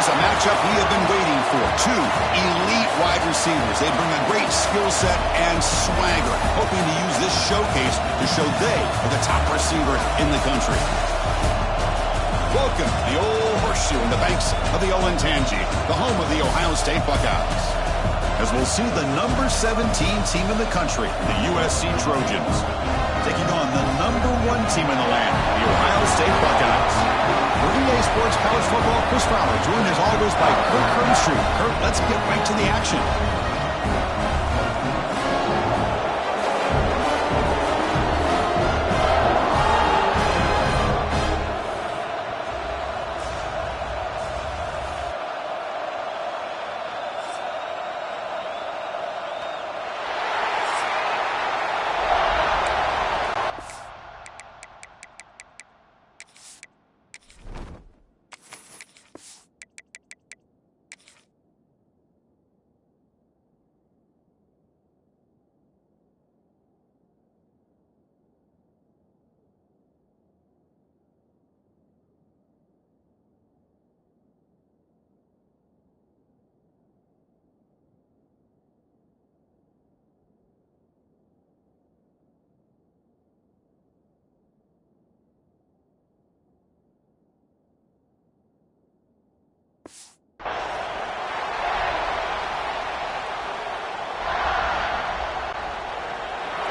is a matchup we have been waiting for. Two elite wide receivers. They bring a great skill set and swagger, hoping to use this showcase to show they are the top receiver in the country. Welcome to the old horseshoe in the banks of the Olentangy, the home of the Ohio State Buckeyes. As we'll see the number 17 team in the country, the USC Trojans, taking on the number 1 team in the land, the Ohio State Buckeyes. For EA Sports College Football, Chris Fowler, joined as always by Kurt Crenshaw. Kurt, let's get right to the action.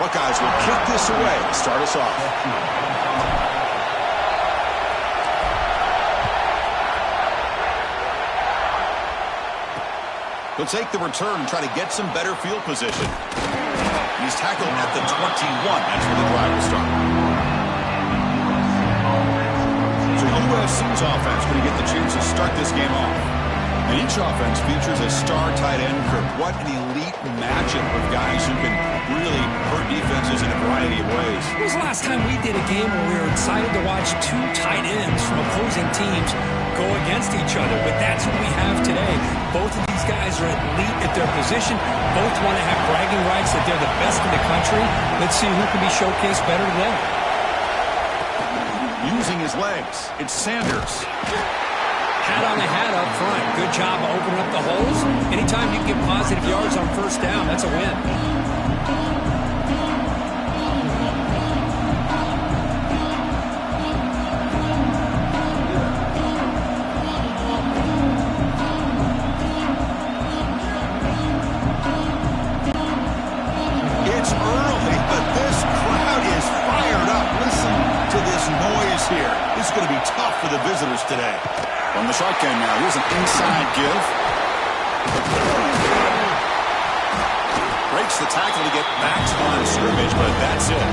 Buckeyes will kick this away to start us off. He'll take the return and try to get some better field position. He's tackled at the 21. That's where the drive will start. So USC's offense going to get the chance to start this game off. And each offense features a star tight end. Kurt, what an elite matchup of guys who can really hurt defenses in a variety of ways. When was the last time we did a game where we were excited to watch two tight ends from opposing teams go against each other? But that's what we have today. Both of these guys are elite at their position. Both want to have bragging rights that they're the best in the country. Let's see who can be showcased better today. Using his legs, it's Sanders. Hat on the hat up front. Good job opening up the holes. Anytime you can get positive yards on first down, that's a win. It's early, but this crowd is fired up. Listen to this noise here. This is going to be tough for the visitors today. On the shotgun now, here's an inside give. Breaks the tackle to get back to the line of scrimmage, but that's it.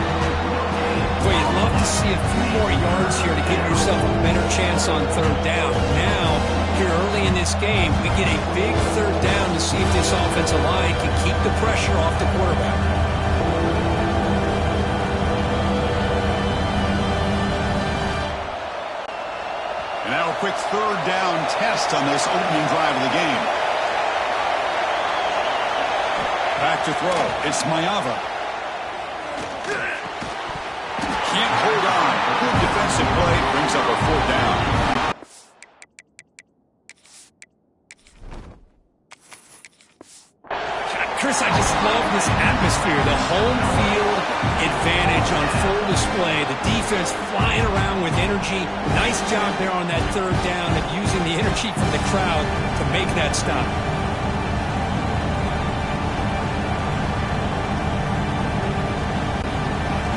Boy, you'd love to see a few more yards here to give yourself a better chance on third down. Now, here early in this game, we get a big third down to see if this offensive line can keep the pressure off the quarterback. And now a quick third down test on this opening drive of the game. Back to throw. It's Mayava. Can't hold on. A good defensive play brings up a fourth down. Chris, I just love this atmosphere. The home field advantage on full display. The defense flying around with energy. Nice job there on that third down of using the energy from the crowd to make that stop.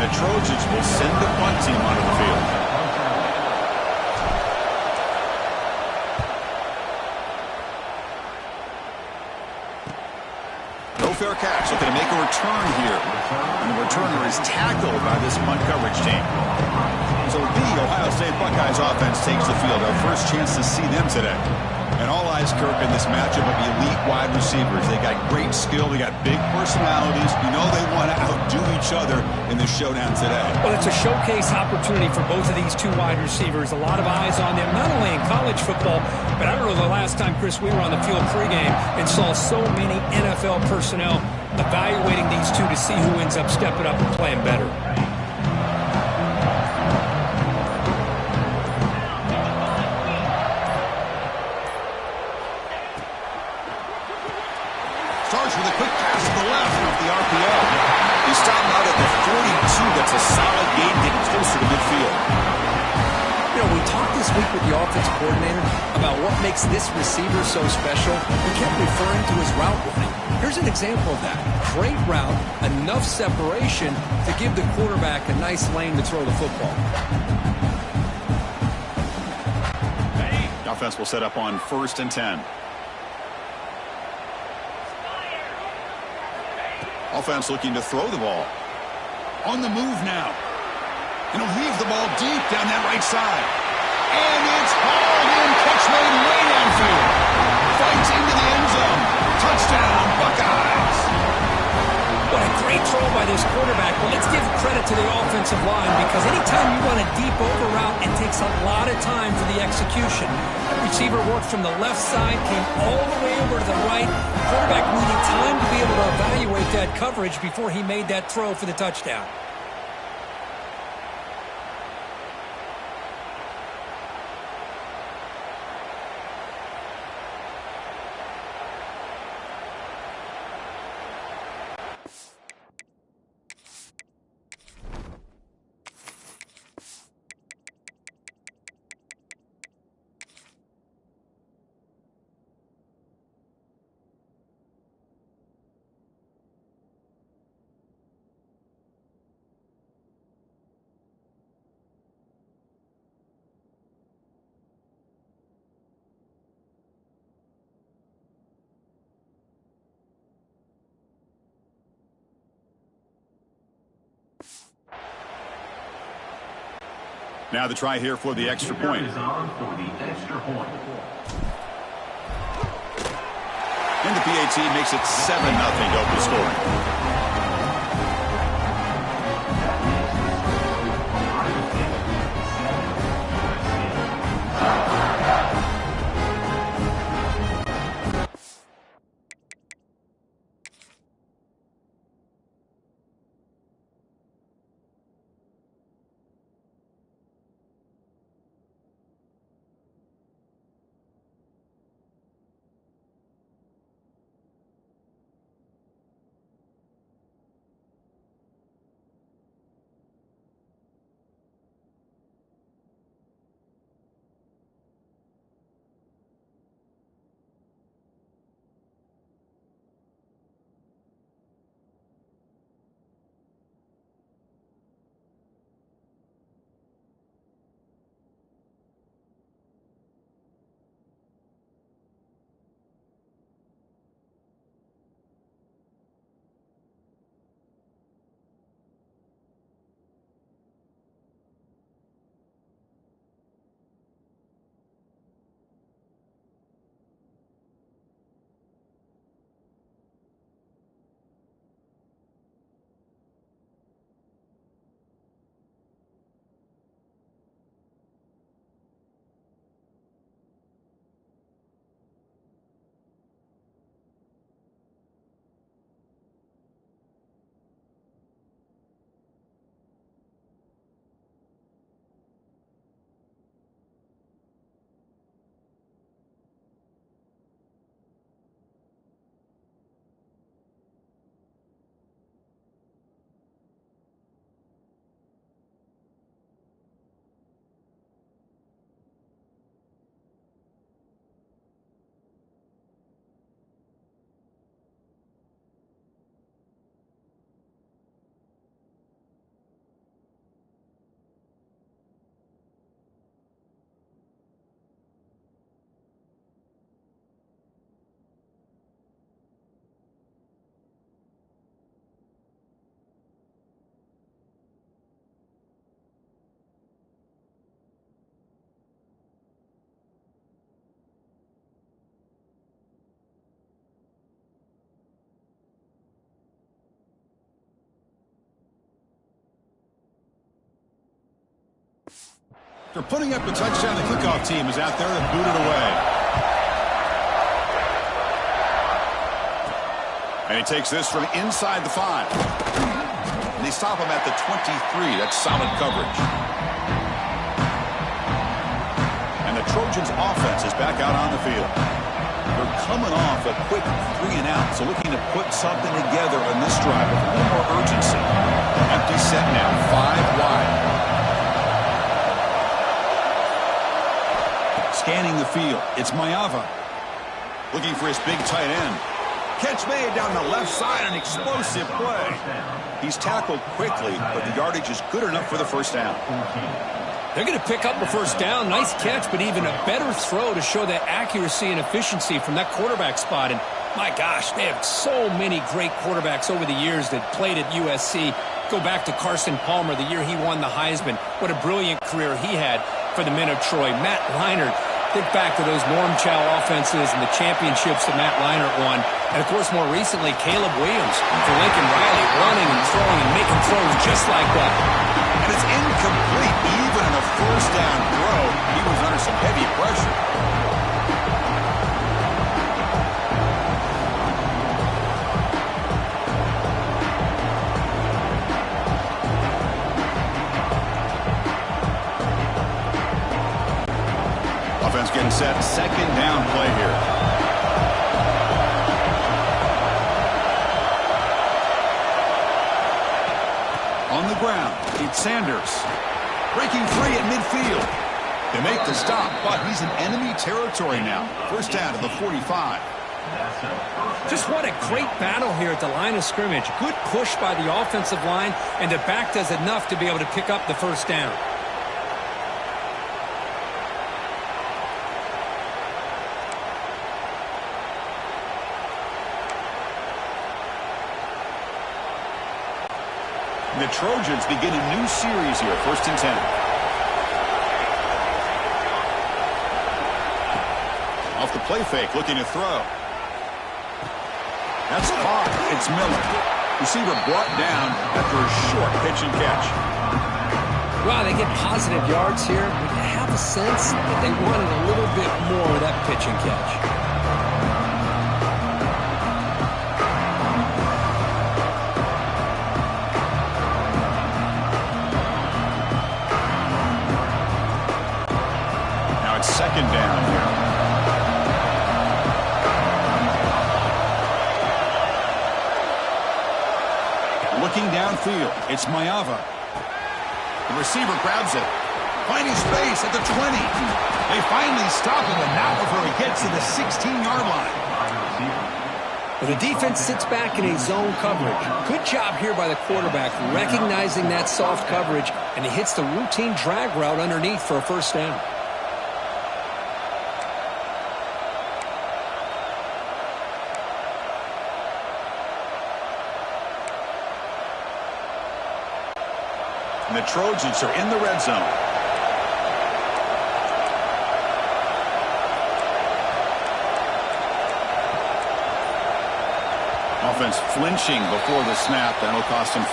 The Trojans will send the punt team onto the field. No fair catch. Looking to make a return here. And the returner is tackled by this punt coverage team. So the Ohio State Buckeyes offense takes the field. Our first chance to see them today. And all eyes, Kirk, in this matchup of the elite wide receivers. They got great skill. They got big personalities. You know they want to outdo each other in this showdown today. Well, it's a showcase opportunity for both of these two wide receivers. A lot of eyes on them, not only in college football, but I don't know the last time, Chris, we were on the field pregame and saw so many NFL personnel evaluating these two to see who ends up stepping up and playing better. with the offensive coordinator about what makes this receiver so special, he kept referring to his route running. Here's an example of that. Great route, enough separation to give the quarterback a nice lane to throw the football. The offense will set up on 1st and 10. Offense looking to throw the ball. On the move now. And he'll leave the ball deep down that right side. And it's hauled in. Catch made way downfield. Fights into the end zone. Touchdown, Buckeyes. What a great throw by this quarterback. Well, let's give credit to the offensive line because anytime you run a deep over route, it takes a lot of time for the execution. The receiver worked from the left side, came all the way over to the right. Quarterback needed time to be able to evaluate that coverage before he made that throw for the touchdown. Now the try here for the extra point. And the PAT makes it 7-0 open scoring. They're putting up a touchdown. The kickoff team is out there and booted away. And he takes this from inside the 5. And they stop him at the 23. That's solid coverage. And the Trojans offense is back out on the field. They're coming off a quick 3 and out, so looking to put something together on this drive with a little more urgency. Empty set now, 5 wide. field. It's Maeva. Looking for his big tight end. Catch made down the left side, an explosive play. He's tackled quickly, but the yardage is good enough for the first down. They're going to pick up a first down. Nice catch, but even a better throw to show that accuracy and efficiency from that quarterback spot. And my gosh, they have so many great quarterbacks over the years that played at USC. Go back to Carson Palmer, the year he won the Heisman. What a brilliant career he had for the men of Troy. Matt Leinart, think back to those Norm Chow offenses and the championships that Matt Leinart won. And, of course, more recently, Caleb Williams for Lincoln Riley, running and throwing and making throws just like that. And it's incomplete. Even in a first down throw, he was under some heavy pressure. Offense getting set. Second down play here. On the ground, it's Sanders. Breaking free at midfield. They make the stop, but he's in enemy territory now. First down to the 45. Just what a great battle here at the line of scrimmage. Good push by the offensive line, and the back does enough to be able to pick up the first down. The Trojans begin a new series here, 1st and 10. Off the play fake, looking to throw. That's caught. It's Miller. Receiver brought down after a short pitch and catch. Wow, they get positive yards here, but you have a sense that they wanted a little bit more of that pitch and catch. Second down here. Looking downfield, it's Maeva. The receiver grabs it. Finding space at the 20. They finally stop him, and now before he gets to the 16-yard line. Well, the defense sits back in a zone coverage. Good job here by the quarterback, recognizing that soft coverage, and he hits the routine drag route underneath for a first down. And the Trojans are in the red zone. Offense flinching before the snap. That'll cost him 5.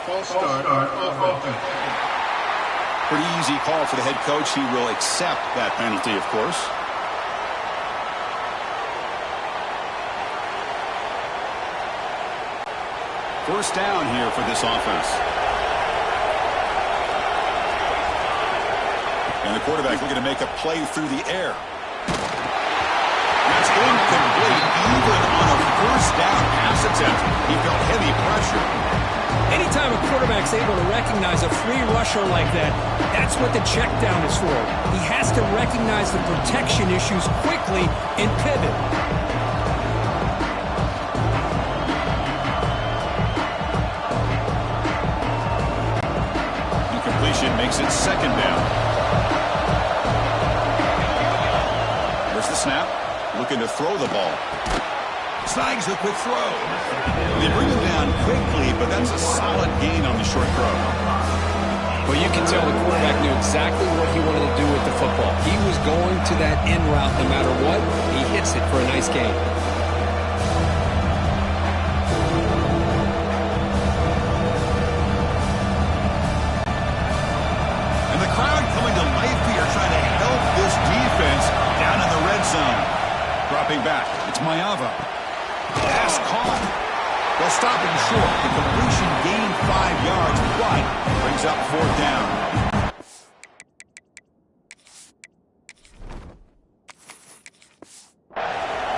False start on offense. Pretty easy call for the head coach. He will accept that penalty, of course. First down here for this offense. And the quarterback looking to make a play through the air. That's incomplete. Even on a first down pass attempt, he felt heavy pressure. Anytime a quarterback's able to recognize a free rusher like that, that's what the check down is for. He has to recognize the protection issues quickly and pivot. Makes it second down. There's the snap. Looking to throw the ball. Snags the quick throw. They bring him down quickly, but that's a solid gain on the short throw. Well, you can tell the quarterback knew exactly what he wanted to do with the football. He was going to that in route no matter what. He hits it for a nice gain. Dropping back, it's Maeva. Pass caught. They'll stop him short. The completion gained 5 yards, but brings up 4th down.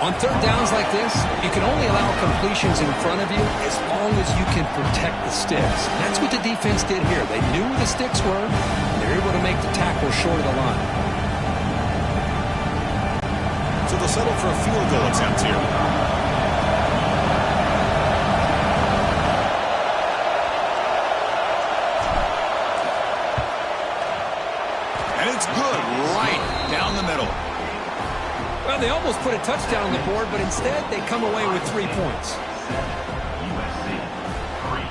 On third downs like this, you can only allow completions in front of you as long as you can protect the sticks. That's what the defense did here. They knew where the sticks were, and they were able to make the tackle short of the line. So they'll settle for a field goal attempt here. And it's good right down the middle. Well, they almost put a touchdown on the board, but instead they come away with 3 points. USC 3.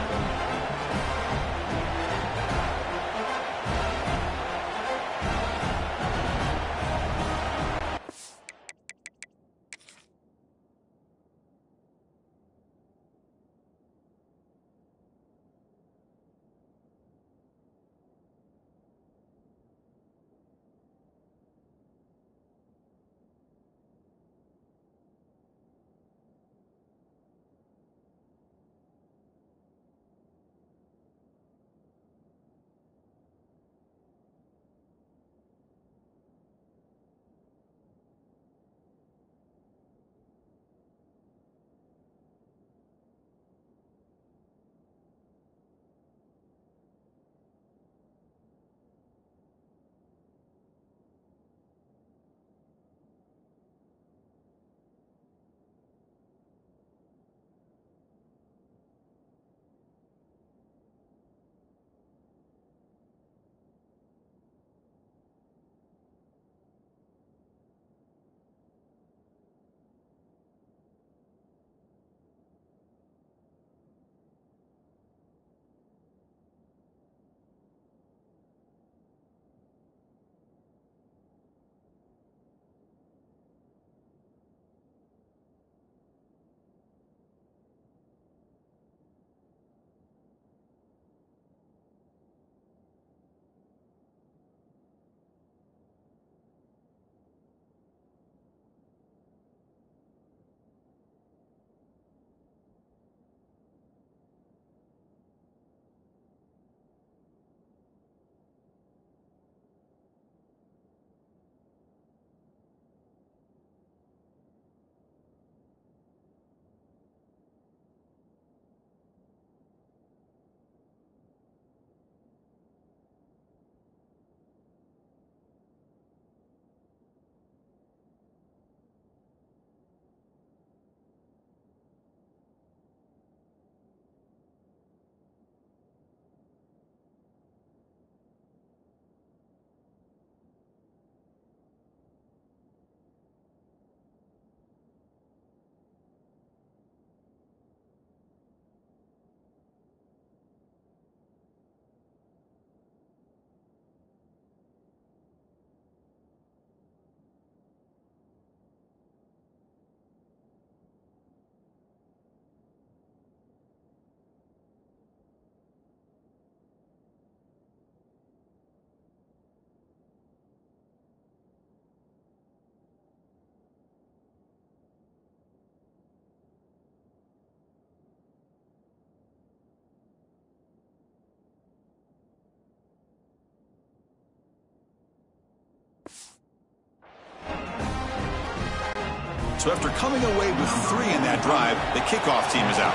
So after coming away with 3 in that drive, the kickoff team is out.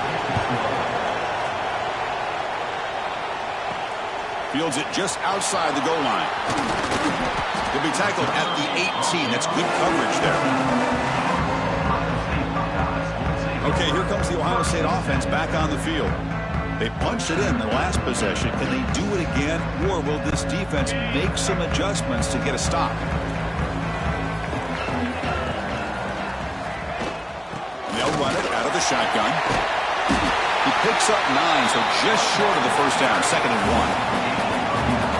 Fields it just outside the goal line. He'll be tackled at the 18. That's good coverage there. Okay, here comes the Ohio State offense back on the field. They punched it in the last possession. Can they do it again, or will this defense make some adjustments to get a stop? They'll run it out of the shotgun. He picks up 9, so just short of the first down, 2nd and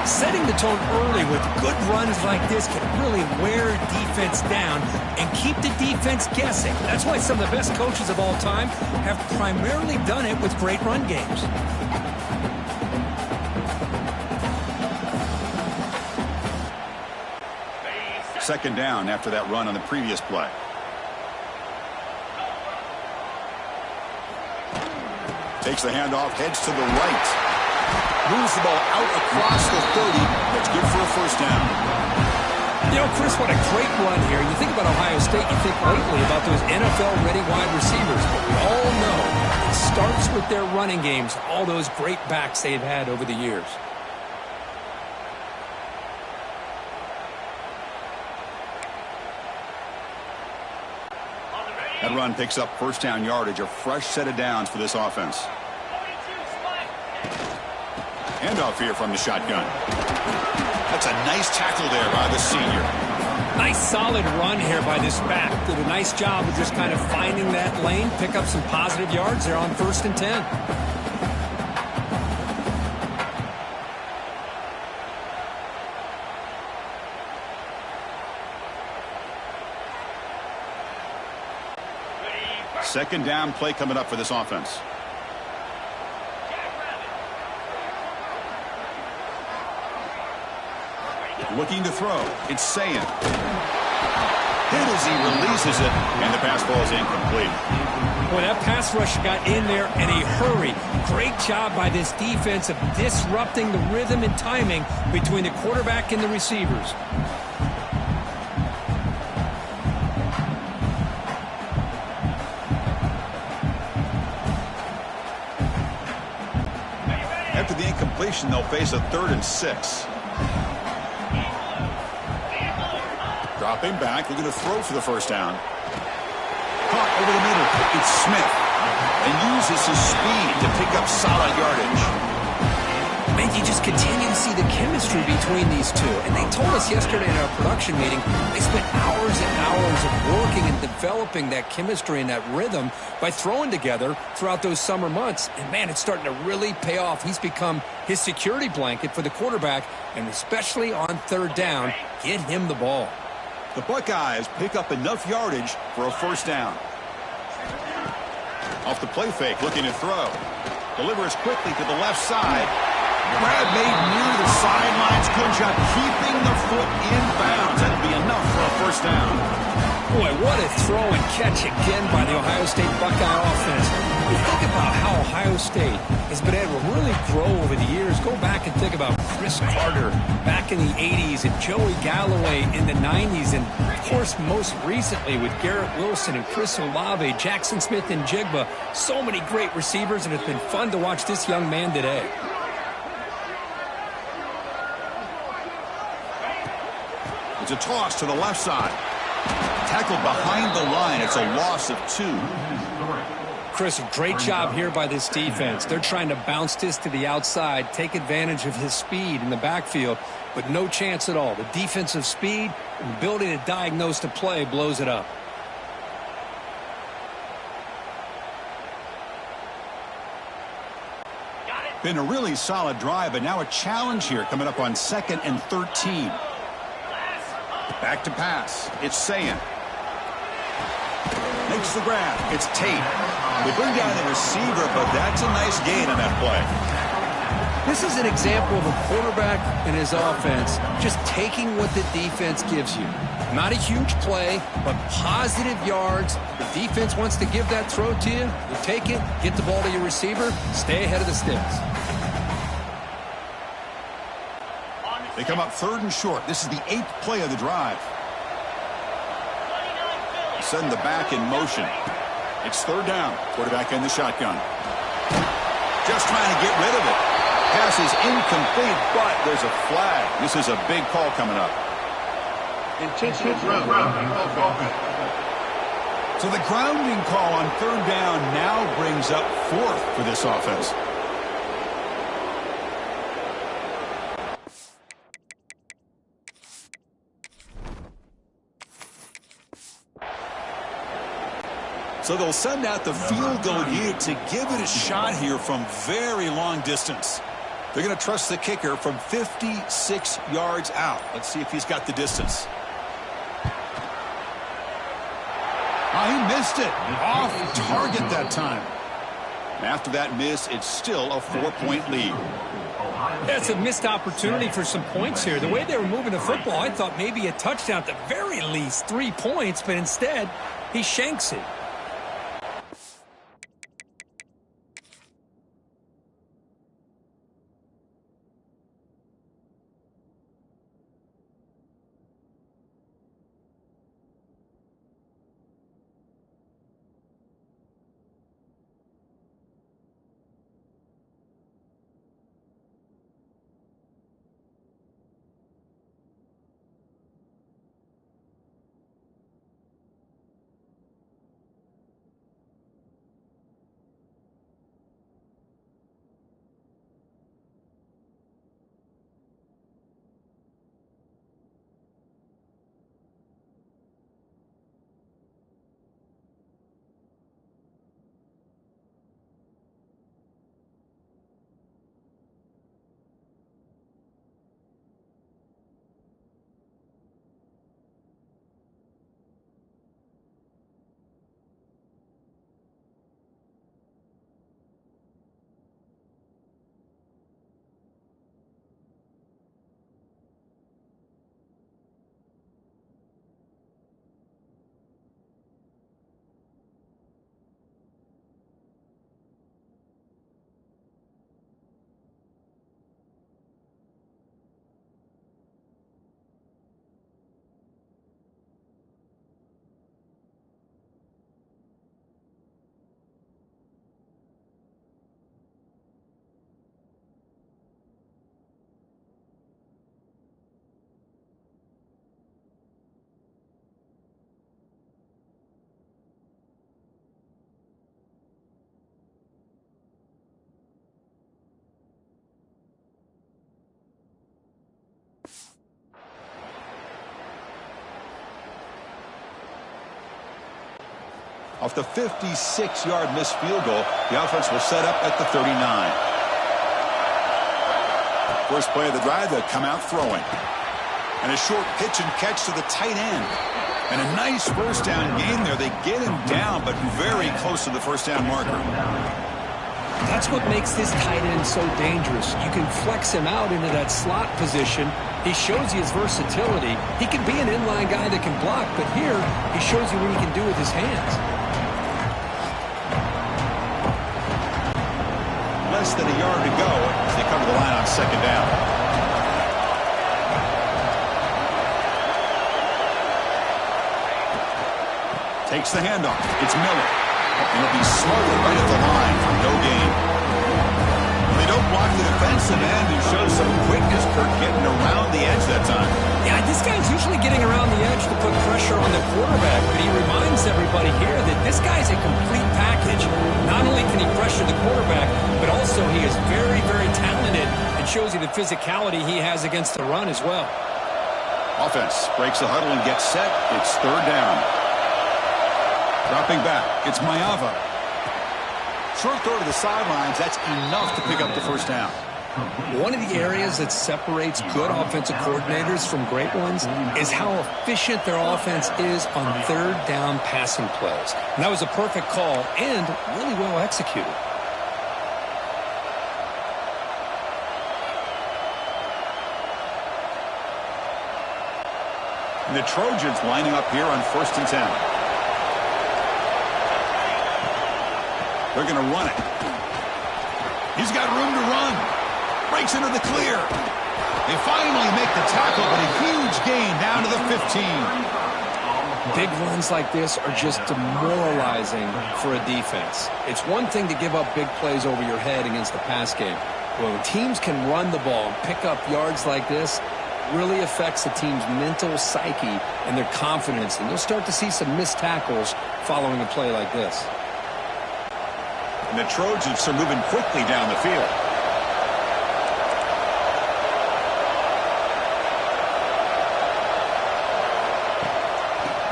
1. Setting the tone early with good runs like this can really wear defense down and keep the defense guessing. That's why some of the best coaches of all time have primarily done it with great run games. Second down after that run on the previous play. Takes the handoff, heads to the right. Moves the ball out across the 30. That's good for a first down. You know, Chris, what a great run here. You think about Ohio State, you think lately about those NFL-ready wide receivers. But we all know it starts with their running games, all those great backs they've had over the years. That run picks up first down yardage, a fresh set of downs for this offense. Handoff here from the shotgun. That's a nice tackle there by the senior. Nice solid run here by this back. Did a nice job of just kind of finding that lane, pick up some positive yards there on 1st and 10. Second down play coming up for this offense. Looking to throw. It's Sayin. Hit as he releases it, and the pass ball is incomplete. Boy, that pass rush got in there in a hurry. Great job by this defense of disrupting the rhythm and timing between the quarterback and the receivers. After the incompletion, they'll face a 3rd and 6. Dropping back, looking to throw for the first down. Caught over the middle. It's Smith. And uses his speed to pick up solid yardage. Man, you just continue to see the chemistry between these two. And they told us yesterday in our production meeting, they spent hours and hours of working and developing that chemistry and that rhythm by throwing together throughout those summer months. And, man, it's starting to really pay off. He's become his security blanket for the quarterback, and especially on 3rd down, get him the ball. The Buckeyes pick up enough yardage for a first down. Off the play fake, looking to throw. Delivers quickly to the left side. Grab made near the sidelines. Good job keeping the foot in bounds. That'll be enough for a first down. Boy, what a throw and catch again by the Ohio State Buckeye offense. You think about how Ohio State has been able to really grow over the years. Go back and think about Chris Carter back in the 80s and Joey Galloway in the 90s. And, of course, most recently with Garrett Wilson and Chris Olave, Jackson Smith and Jigba. So many great receivers, and it's been fun to watch this young man today. It's a toss to the left side. Tackled behind the line. It's a loss of 2. Chris, a great job here by this defense. They're trying to bounce this to the outside, take advantage of his speed in the backfield, but no chance at all. The defensive speed and ability to diagnose the play blows it up. Been a really solid drive, but now a challenge here coming up on 2nd and 13. Back to pass. It's Sayin. Makes the grab. It's Tate. They bring down the receiver, but that's a nice gain on that play. This is an example of a quarterback and his offense just taking what the defense gives you. Not a huge play, but positive yards. The defense wants to give that throw to you. You take it, get the ball to your receiver, stay ahead of the sticks. They come up 3rd and short. This is the 8th play of the drive. Send the back in motion. It's 3rd down. Quarterback in the shotgun. Just trying to get rid of it. Pass is incomplete, but there's a flag. This is a big call coming up. Intentional grounding. So the grounding call on 3rd down now brings up 4th for this offense. So they'll send out the field goal unit to give it a shot here from very long distance. They're going to trust the kicker from 56 yards out. Let's see if he's got the distance. Oh, he missed it. Off target that time. After that miss, it's still a 4-point lead. That's a missed opportunity for some points here. The way they were moving the football, I thought maybe a touchdown, at the very least 3 points, but instead he shanks it. Off the 56-yard missed field goal, the offense will set up at the 39. First play of the drive, they'll come out throwing. And a short pitch and catch to the tight end. And a nice first down gain there. They get him down, but very close to the first down marker. That's what makes this tight end so dangerous. You can flex him out into that slot position. He shows you his versatility. He can be an inline guy that can block, but here he shows you what he can do with his hands. Less than a yard to go as they come to the line on second down. Takes the handoff. It's Miller. And it'll be smothered right at the line for no gain. They don't block the defensive end and show some quickness, Kirk, getting around the edge that time. Yeah, this guy's usually getting around the edge to put pressure on the quarterback, but he reminds everybody here that this guy's a complete package. Not only can he pressure the quarterback, but also he is very, very talented and shows you the physicality he has against the run as well. Offense breaks the huddle and gets set. It's third down. Dropping back, it's Mayava. Short throw to the sidelines, that's enough to pick up the first down. One of the areas that separates good offensive coordinators from great ones is how efficient their offense is on third down passing plays. And that was a perfect call and really well executed. And the Trojans lining up here on 1st and 10. They're going to run it. He's got room to run. Breaks into the clear. They finally make the tackle, but a huge gain down to the 15. Big runs like this are just demoralizing for a defense. It's one thing to give up big plays over your head against the pass game. When teams can run the ball and pick up yards like this, it really affects the team's mental psyche and their confidence. And you'll start to see some missed tackles following a play like this. And the Trojans are moving quickly down the field.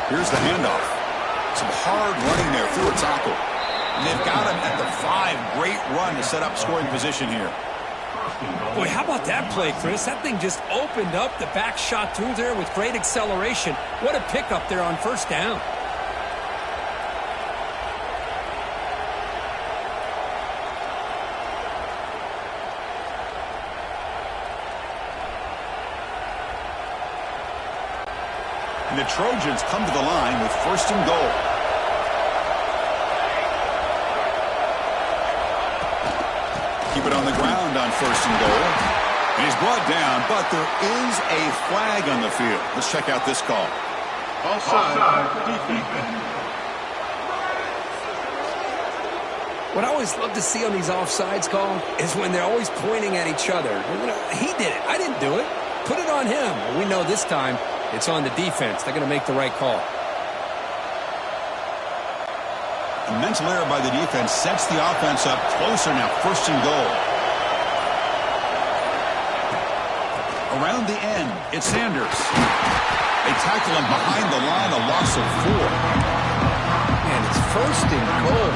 Here's the handoff. Some hard running there through a tackle. And they've got him at the 5. Great run to set up scoring position here. Boy, how about that play, Chris? That thing just opened up the back shot through there with great acceleration. What a pickup there on first down. And the Trojans come to the line with 1st and goal. Keep it on the ground on 1st and goal. And he's brought down, but there is a flag on the field. Let's check out this call. Offside. Defense. What I always love to see on these offsides call is when they're always pointing at each other. He did it. I didn't do it. Put it on him. We know this time it's on the defense. They're going to make the right call. A mental error by the defense sets the offense up closer now. 1st and goal. Around the end, it's Sanders. They tackle him behind the line, a loss of 4. And it's 1st and goal.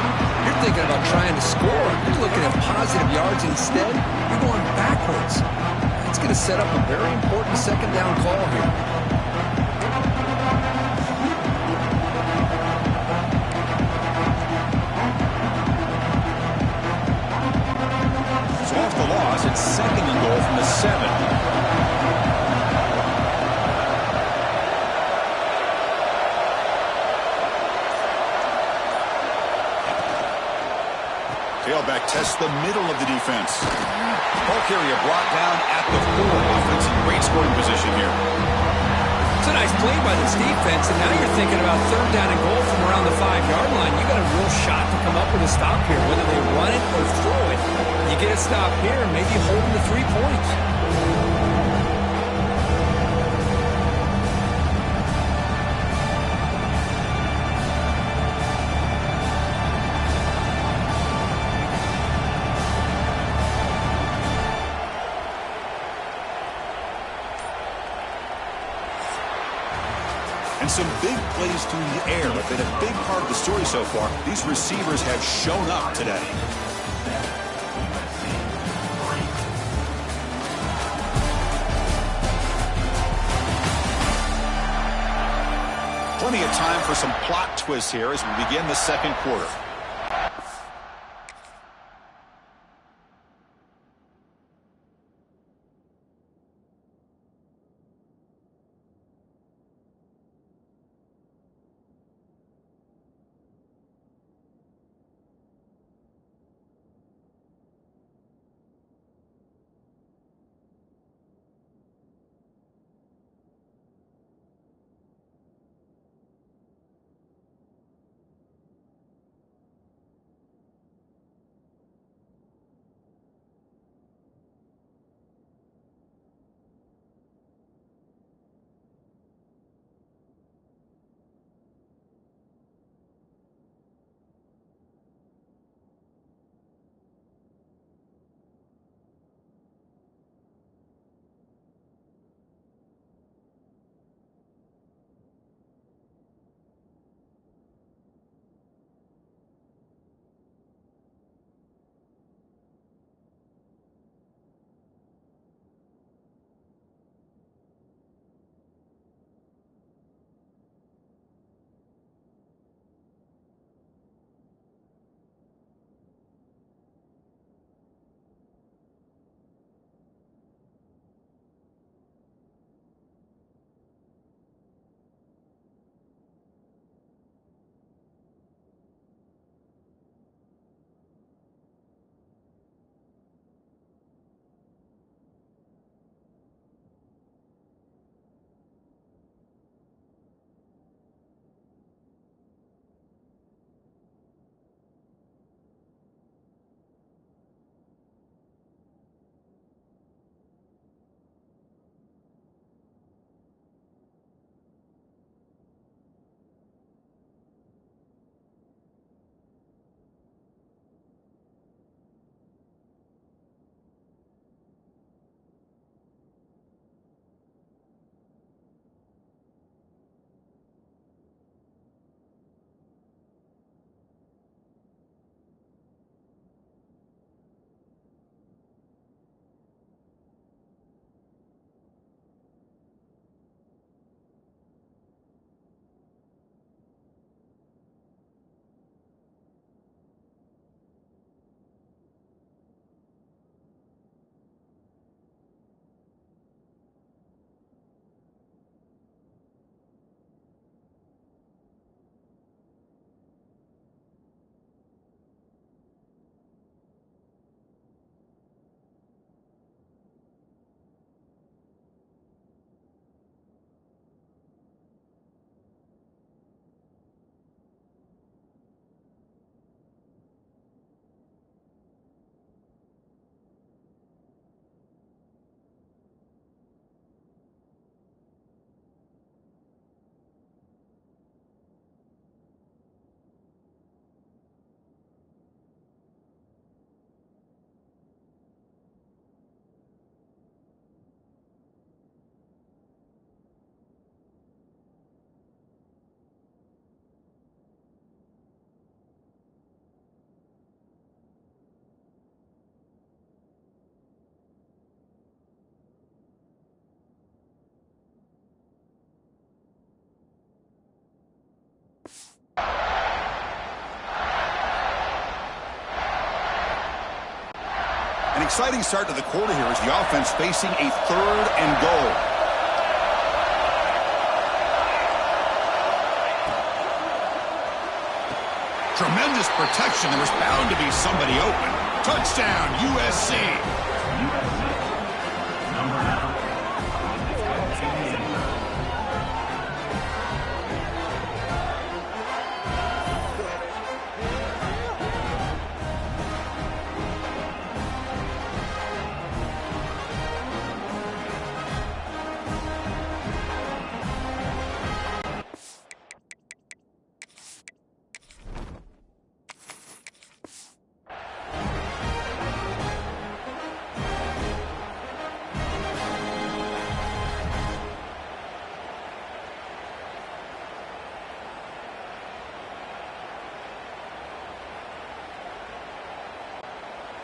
You're thinking about trying to score. You're looking at positive yards instead. You're going backwards. That's going to set up a very important second down call here. So off the loss, it's 2nd and goal from the 7. Tailback tests the middle of the defense. Ball carrier brought down at the 4. Offense in great scoring position here. It's a nice play by this defense, and now you're thinking about 3rd down and goal from around the 5-yard line. You got a real shot to come up with a stop here, whether they run it or throw it. You get a stop here, maybe holding the 3 points. And some big plays through the air have been a big part of the story so far. These receivers have shown up today. Plenty of time for some plot twists here as we begin the second quarter. An exciting start to the quarter here as the offense facing a 3rd and goal. Tremendous protection. There was bound to be somebody open. Touchdown, USC.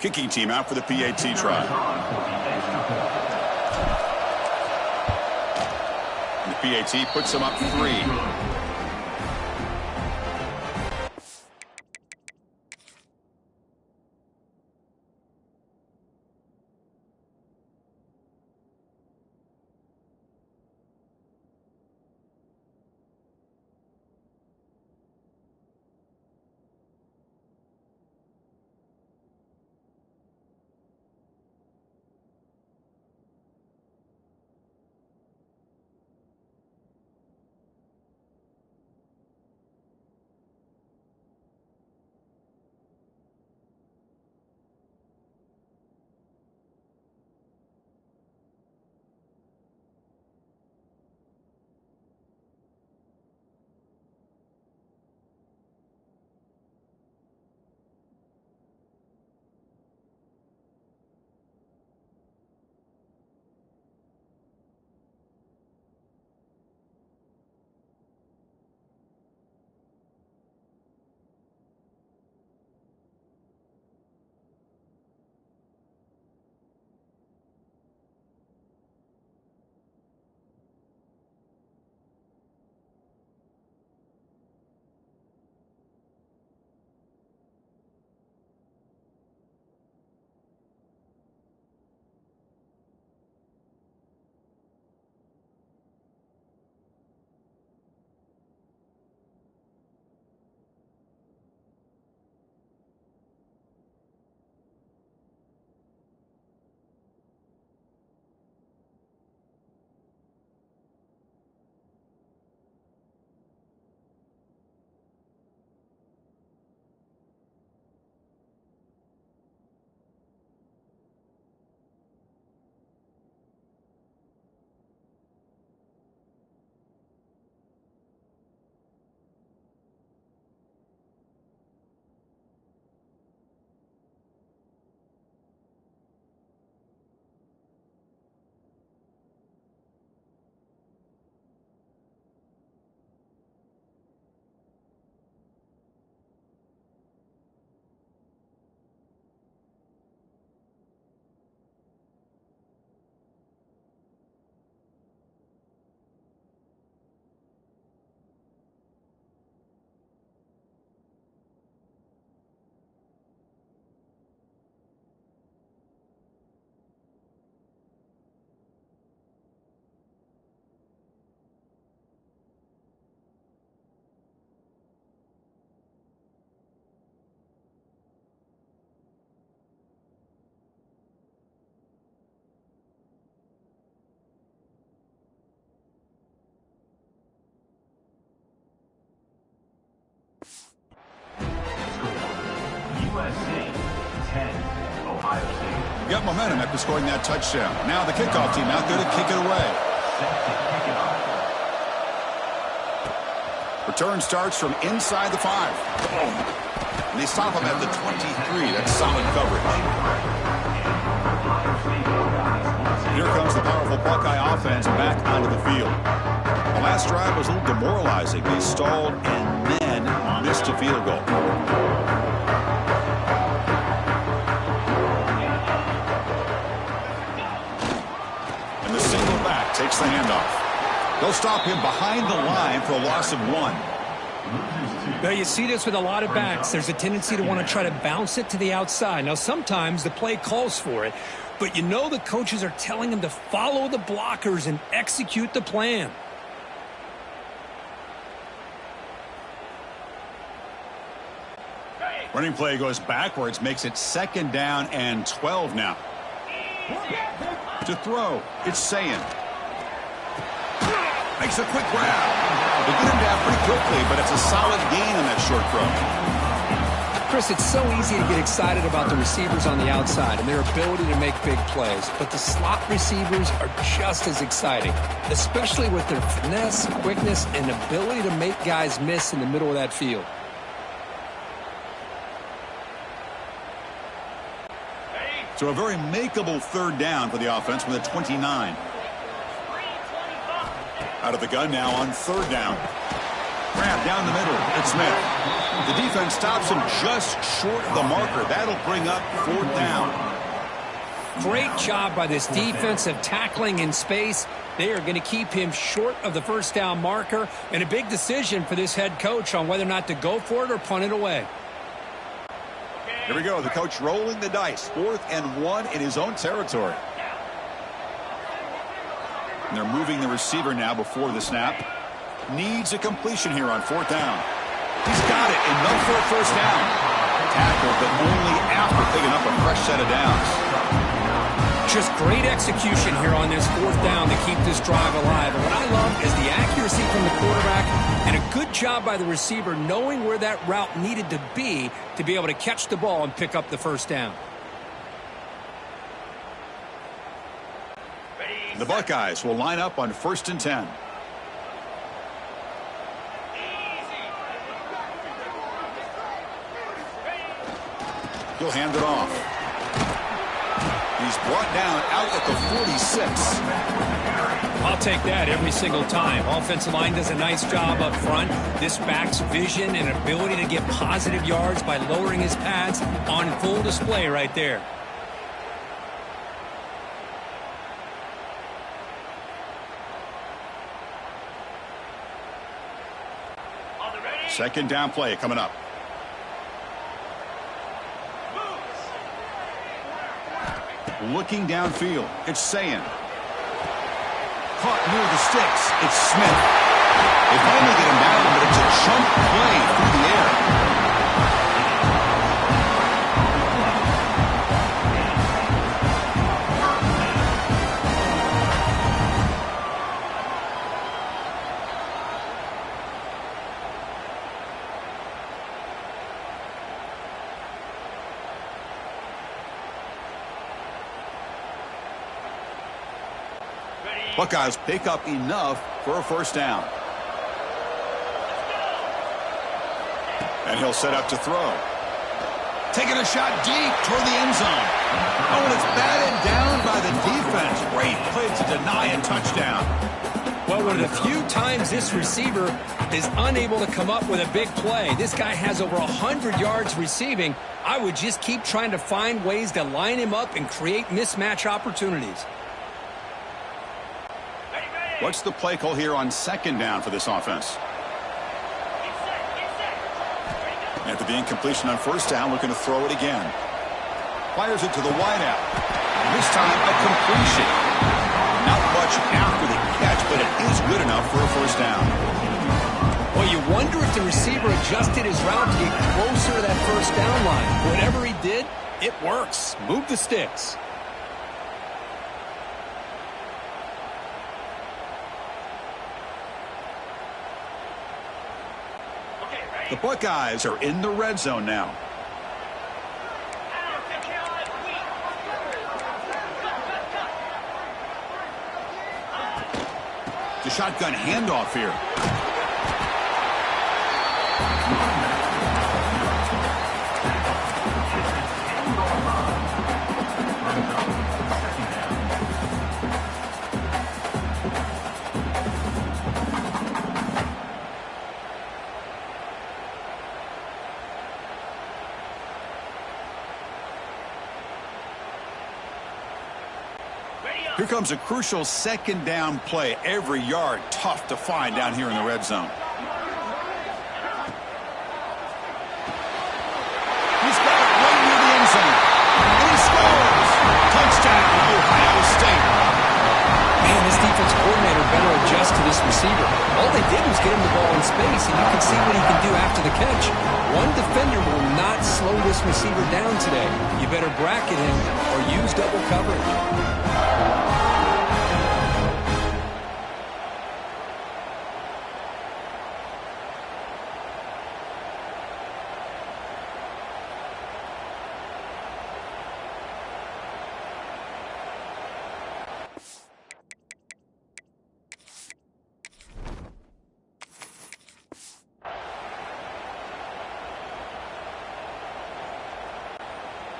Kicking team out for the PAT try. And the PAT puts them up 3. USC 10, Ohio State. Got momentum after scoring that touchdown. Now the kickoff team out there to kick it away. Return starts from inside the 5. And they stop him at the 23. That's solid coverage. Here comes the powerful Buckeye offense back onto the field. The last drive was a little demoralizing. They stalled and then missed a field goal. And the single back takes the handoff. They'll stop him behind the line for a loss of 1. Now, you see this with a lot of backs. There's a tendency to want to try to bounce it to the outside. Now, sometimes the play calls for it, but you know the coaches are telling them to follow the blockers and execute the plan. Running play goes backwards, makes it 2nd down and 12 now. To throw, it's Sayin. Makes a quick grab. They get him down pretty quickly, but it's a solid gain on that short throw. Chris, it's so easy to get excited about the receivers on the outside and their ability to make big plays, but the slot receivers are just as exciting, especially with their finesse, quickness, and ability to make guys miss in the middle of that field. So a very makeable 3rd down for the offense from the 29. Out of the gun now on 3rd down. Grab down the middle. It's Smith. The defense stops him just short of the marker. That'll bring up 4th down. Great job by this defensive tackling in space. They are going to keep him short of the 1st down marker, and a big decision for this head coach on whether or not to go for it or punt it away. Here we go. The coach rolling the dice. 4th and 1 in his own territory. And they're moving the receiver now before the snap. Needs a completion here on 4th down. He's got it, enough for a 1st down. Tackled, but only after picking up a fresh set of downs. Just great execution here on this 4th down to keep this drive alive. And what I love is the accuracy from the quarterback and a good job by the receiver knowing where that route needed to be able to catch the ball and pick up the 1st down. The Buckeyes will line up on 1st and 10. He'll hand it off. He's brought down out at the 46. I'll take that every single time. Offensive line does a nice job up front. This back's vision and ability to get positive yards by lowering his pads on full display right there. Second down play coming up. Looking downfield, it's Sayin. Caught near the sticks, it's Smith. They finally get him down, but it's a chunk play through the air. Buckeyes pick up enough for a 1st down. And he'll set up to throw. Taking a shot deep toward the end zone. Oh, and it's batted down by the defense. Great play to deny and touchdown. Well, one of the few times this receiver is unable to come up with a big play. This guy has over 100 yards receiving. I would just keep trying to find ways to line him up and create mismatch opportunities. What's the play call here on 2nd down for this offense? After the incompletion on 1st down, looking to throw it again. Fires it to the wideout. This time a completion. Not much after the catch, but it is good enough for a 1st down. Well, you wonder if the receiver adjusted his route to get closer to that 1st down line. Whatever he did, it works. Move the sticks. The Buckeyes are in the red zone now. The shotgun handoff here. Here comes a crucial 2nd down play. Every yard tough to find down here in the red zone. He's got it right near the end zone. And he scores! Touchdown, Ohio State. Man, this defense coordinator better adjust to this receiver. All they did was get him the ball in space, and you can see what he can do after the catch. One defender will not slow this receiver down today. You better bracket him or use double coverage.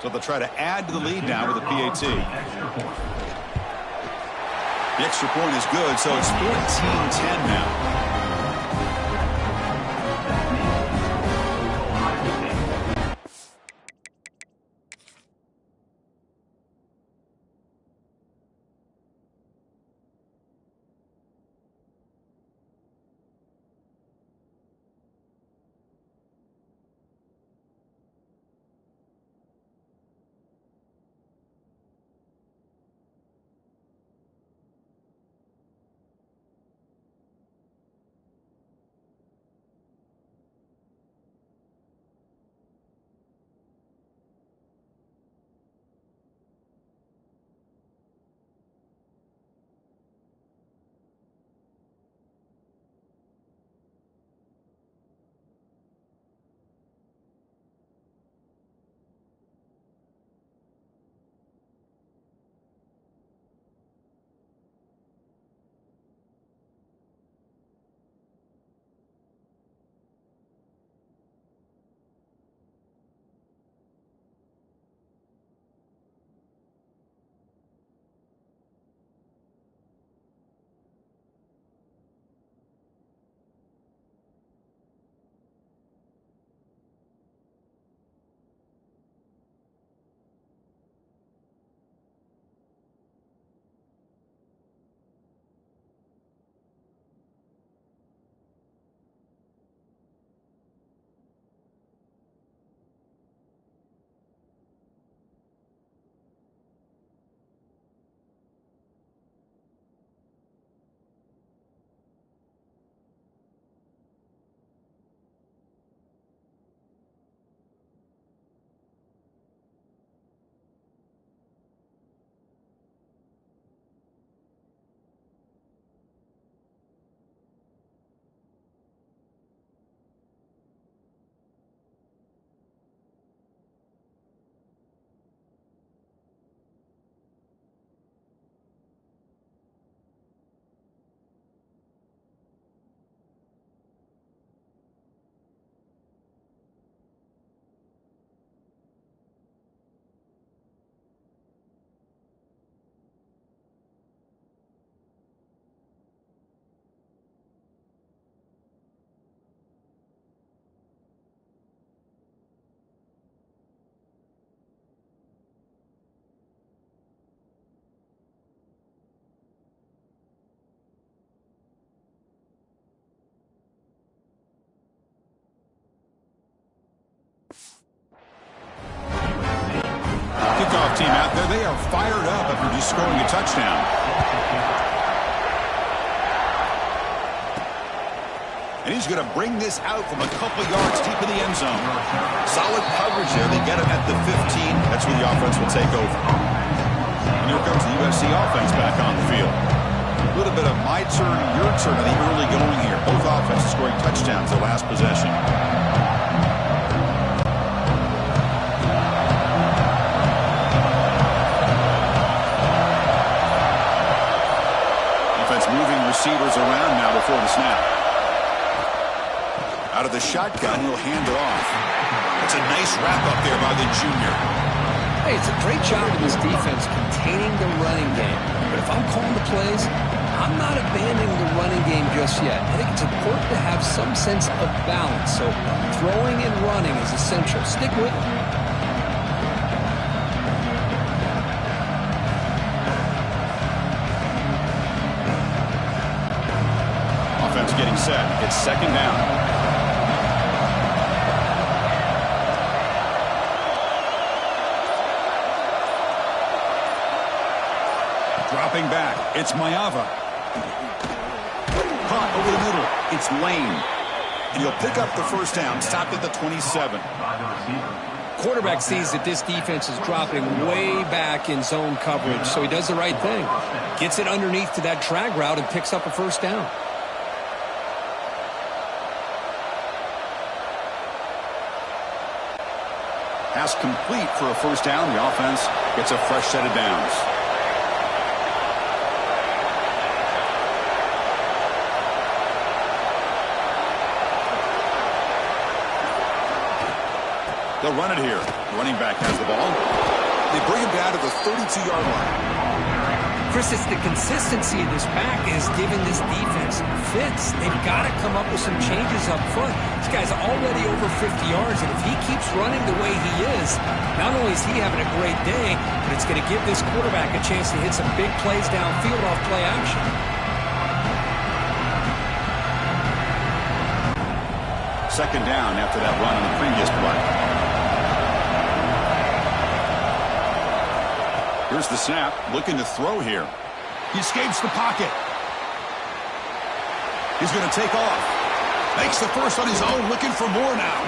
So they'll try to add to the lead now with a PAT. The extra point is good, so it's 14-10 now. Kickoff team out there. They are fired up after just scoring a touchdown. And he's going to bring this out from a couple yards deep in the end zone. Solid coverage there. They get him at the 15. That's where the offense will take over. And here comes the USC offense back on the field. A little bit of my turn, your turn in the early going here. Both offenses scoring touchdowns their last possession. Offense moving receivers around now before the snap. Out of the shotgun, he'll hand it off. It's a nice wrap-up there by the junior. Hey, it's a great job in this defense containing the running game. But if I'm calling the plays, I'm not abandoning the running game just yet. I think it's important to have some sense of balance. So throwing and running is essential. Stick with it. Offense getting set. It's second down. Dropping back, it's Mayava. Caught over the middle, it's Lane. And he'll pick up the first down, stopped at the 27. Quarterback sees that this defense is dropping way back in zone coverage, so he does the right thing. Gets it underneath to that drag route and picks up a first down. Pass complete for a first down. The offense gets a fresh set of downs. They'll run it here. Running back has the ball. They bring him down to the 32-yard line. Chris, it's the consistency of this pack is giving this defense fits. They've got to come up with some changes up front. This guy's already over 50 yards, and if he keeps running the way he is, not only is he having a great day, but it's going to give this quarterback a chance to hit some big plays downfield off play action. Second down after that run on the previous play. Here's the snap, looking to throw here. He escapes the pocket. He's going to take off. Makes the first on his own, looking for more now.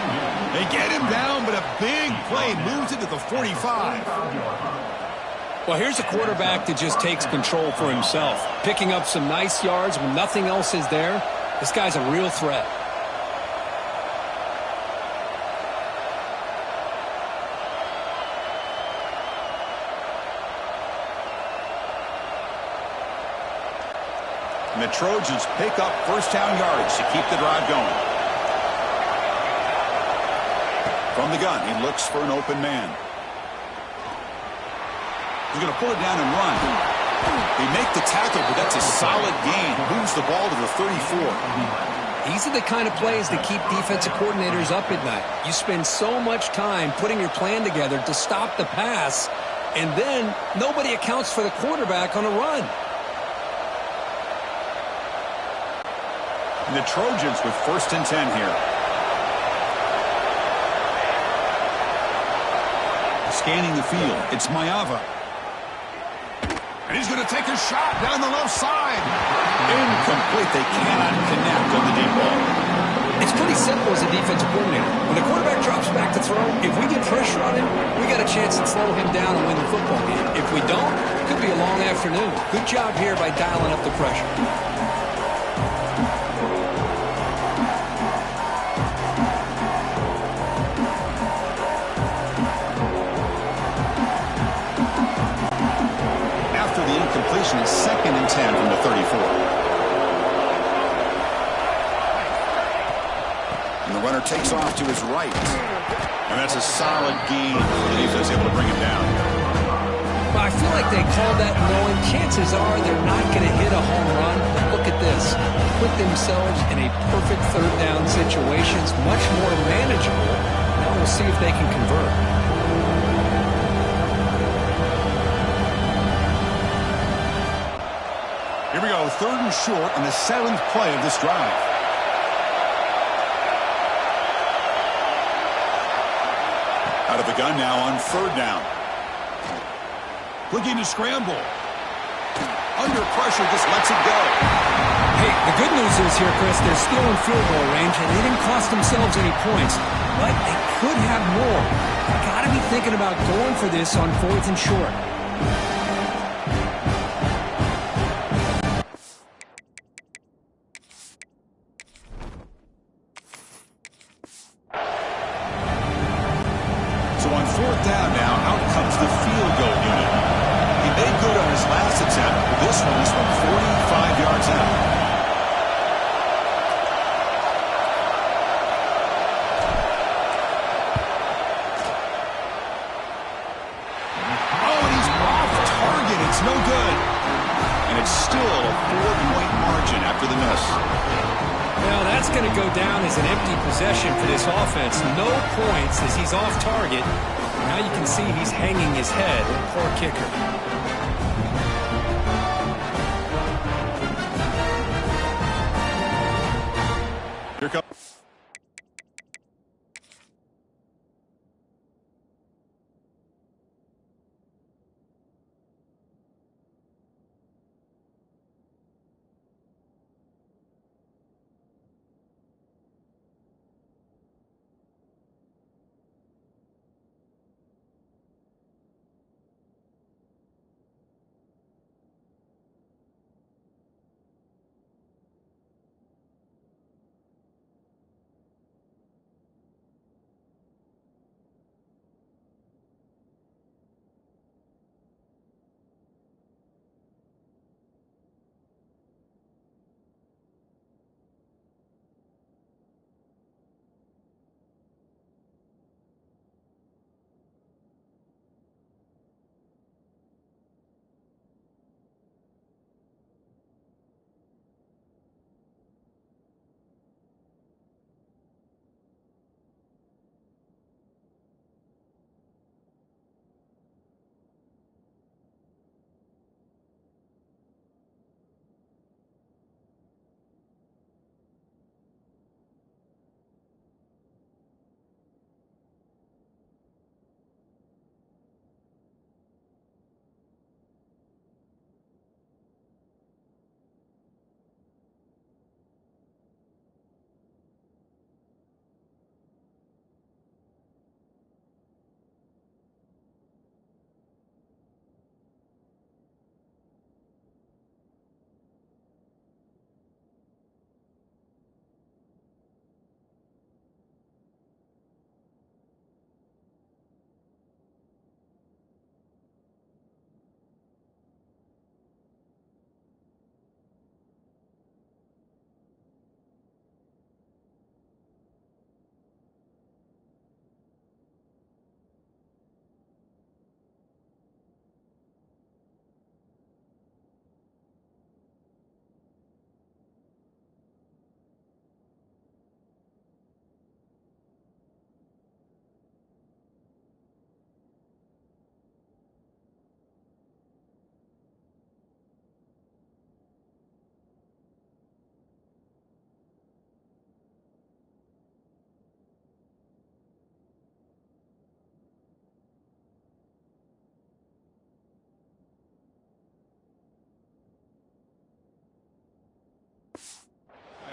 They get him down, but a big play moves into the 45. Well, here's a quarterback that just takes control for himself. Picking up some nice yards when nothing else is there. This guy's a real threat. And the Trojans pick up first down yardage to keep the drive going. From the gun, he looks for an open man. He's going to pull it down and run. They make the tackle, but that's a solid gain. Moves the ball to the 34. These are the kind of plays that keep defensive coordinators up at night. You spend so much time putting your plan together to stop the pass, and then nobody accounts for the quarterback on a run. And the Trojans with first and 10 here. Scanning the field, it's Mayava. And he's going to take a shot down the left side. Incomplete. They cannot connect on the deep ball. It's pretty simple as a defensive coordinator. When the quarterback drops back to throw, if we get pressure on him, we got a chance to slow him down and win the football game. If we don't, it could be a long afternoon. Good job here by dialing up the pressure. It's second and 10 from the 34. And the runner takes off to his right. And that's a solid gain. The defense able to bring him down. Well, I feel like they called that knowing chances are they're not going to hit a home run. But look at this. Put themselves in a perfect third down situation. It's much more manageable. Now we'll see if they can convert. Here we go, third and short on the 7th play of this drive. the gun now on 3rd down. Looking to scramble. Under pressure, just lets it go. Hey, the good news is here, Chris, they're still in field goal range, and they didn't cost themselves any points. But they could have more. You got to be thinking about going for this on 4th and short. So on 4th down now, out comes the field goal unit. He made good on his last attempt, but this one is from 45 yards out. No good. And it's still a 4-point margin after the miss. Well, that's going to go down as an empty possession for this offense. No points as he's off target. Now you can see he's hanging his head. Poor kicker. Here comes.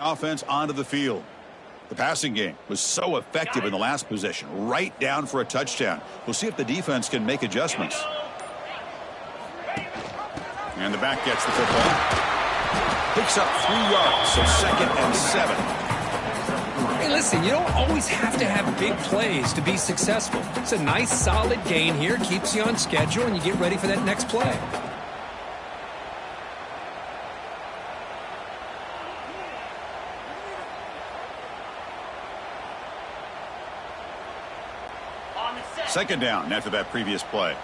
Offense onto the field. The passing game was so effective in the last possession, right down for a touchdown. We'll see if the defense can make adjustments. And the back gets the football. Picks up 3 yards, so 2nd and 7. Hey, listen, you don't always have to have big plays to be successful. It's a nice, solid gain here, keeps you on schedule, and you get ready for that next play. Second down after that previous play.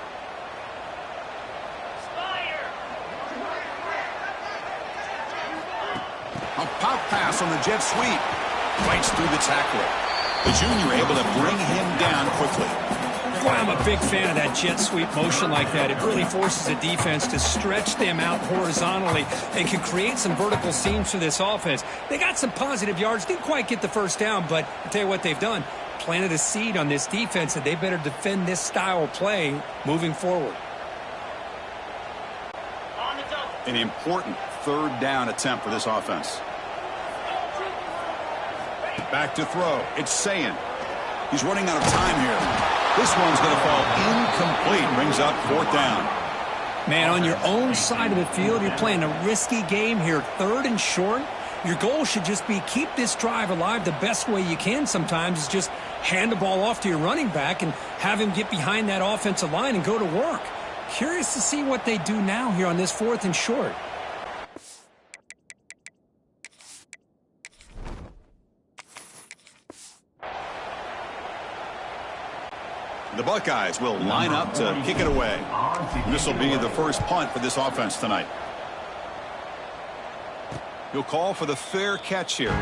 A pop pass on the jet sweep. Bites through the tackler. The junior able to bring him down quickly. why I'm a big fan of that jet sweep motion like that. It really forces a defense to stretch them out horizontally and can create some vertical seams for this offense. They got some positive yards, didn't quite get the first down, but I'll tell you what they've done. Planted a seed on this defense, and they better defend this style of play moving forward. An important third down attempt for this offense. Back to throw. It's Sayin. He's running out of time here. This one's going to fall incomplete. Brings up fourth down. Man, on your own side of the field, you're playing a risky game here. Third and short. Your goal should just be keep this drive alive the best way you can sometimes is just hand the ball off to your running back and have him get behind that offensive line and go to work. Curious to see what they do now here on this fourth and short. The Buckeyes will line up to kick it away. This will be the first punt for this offense tonight. He'll call for the fair catch here.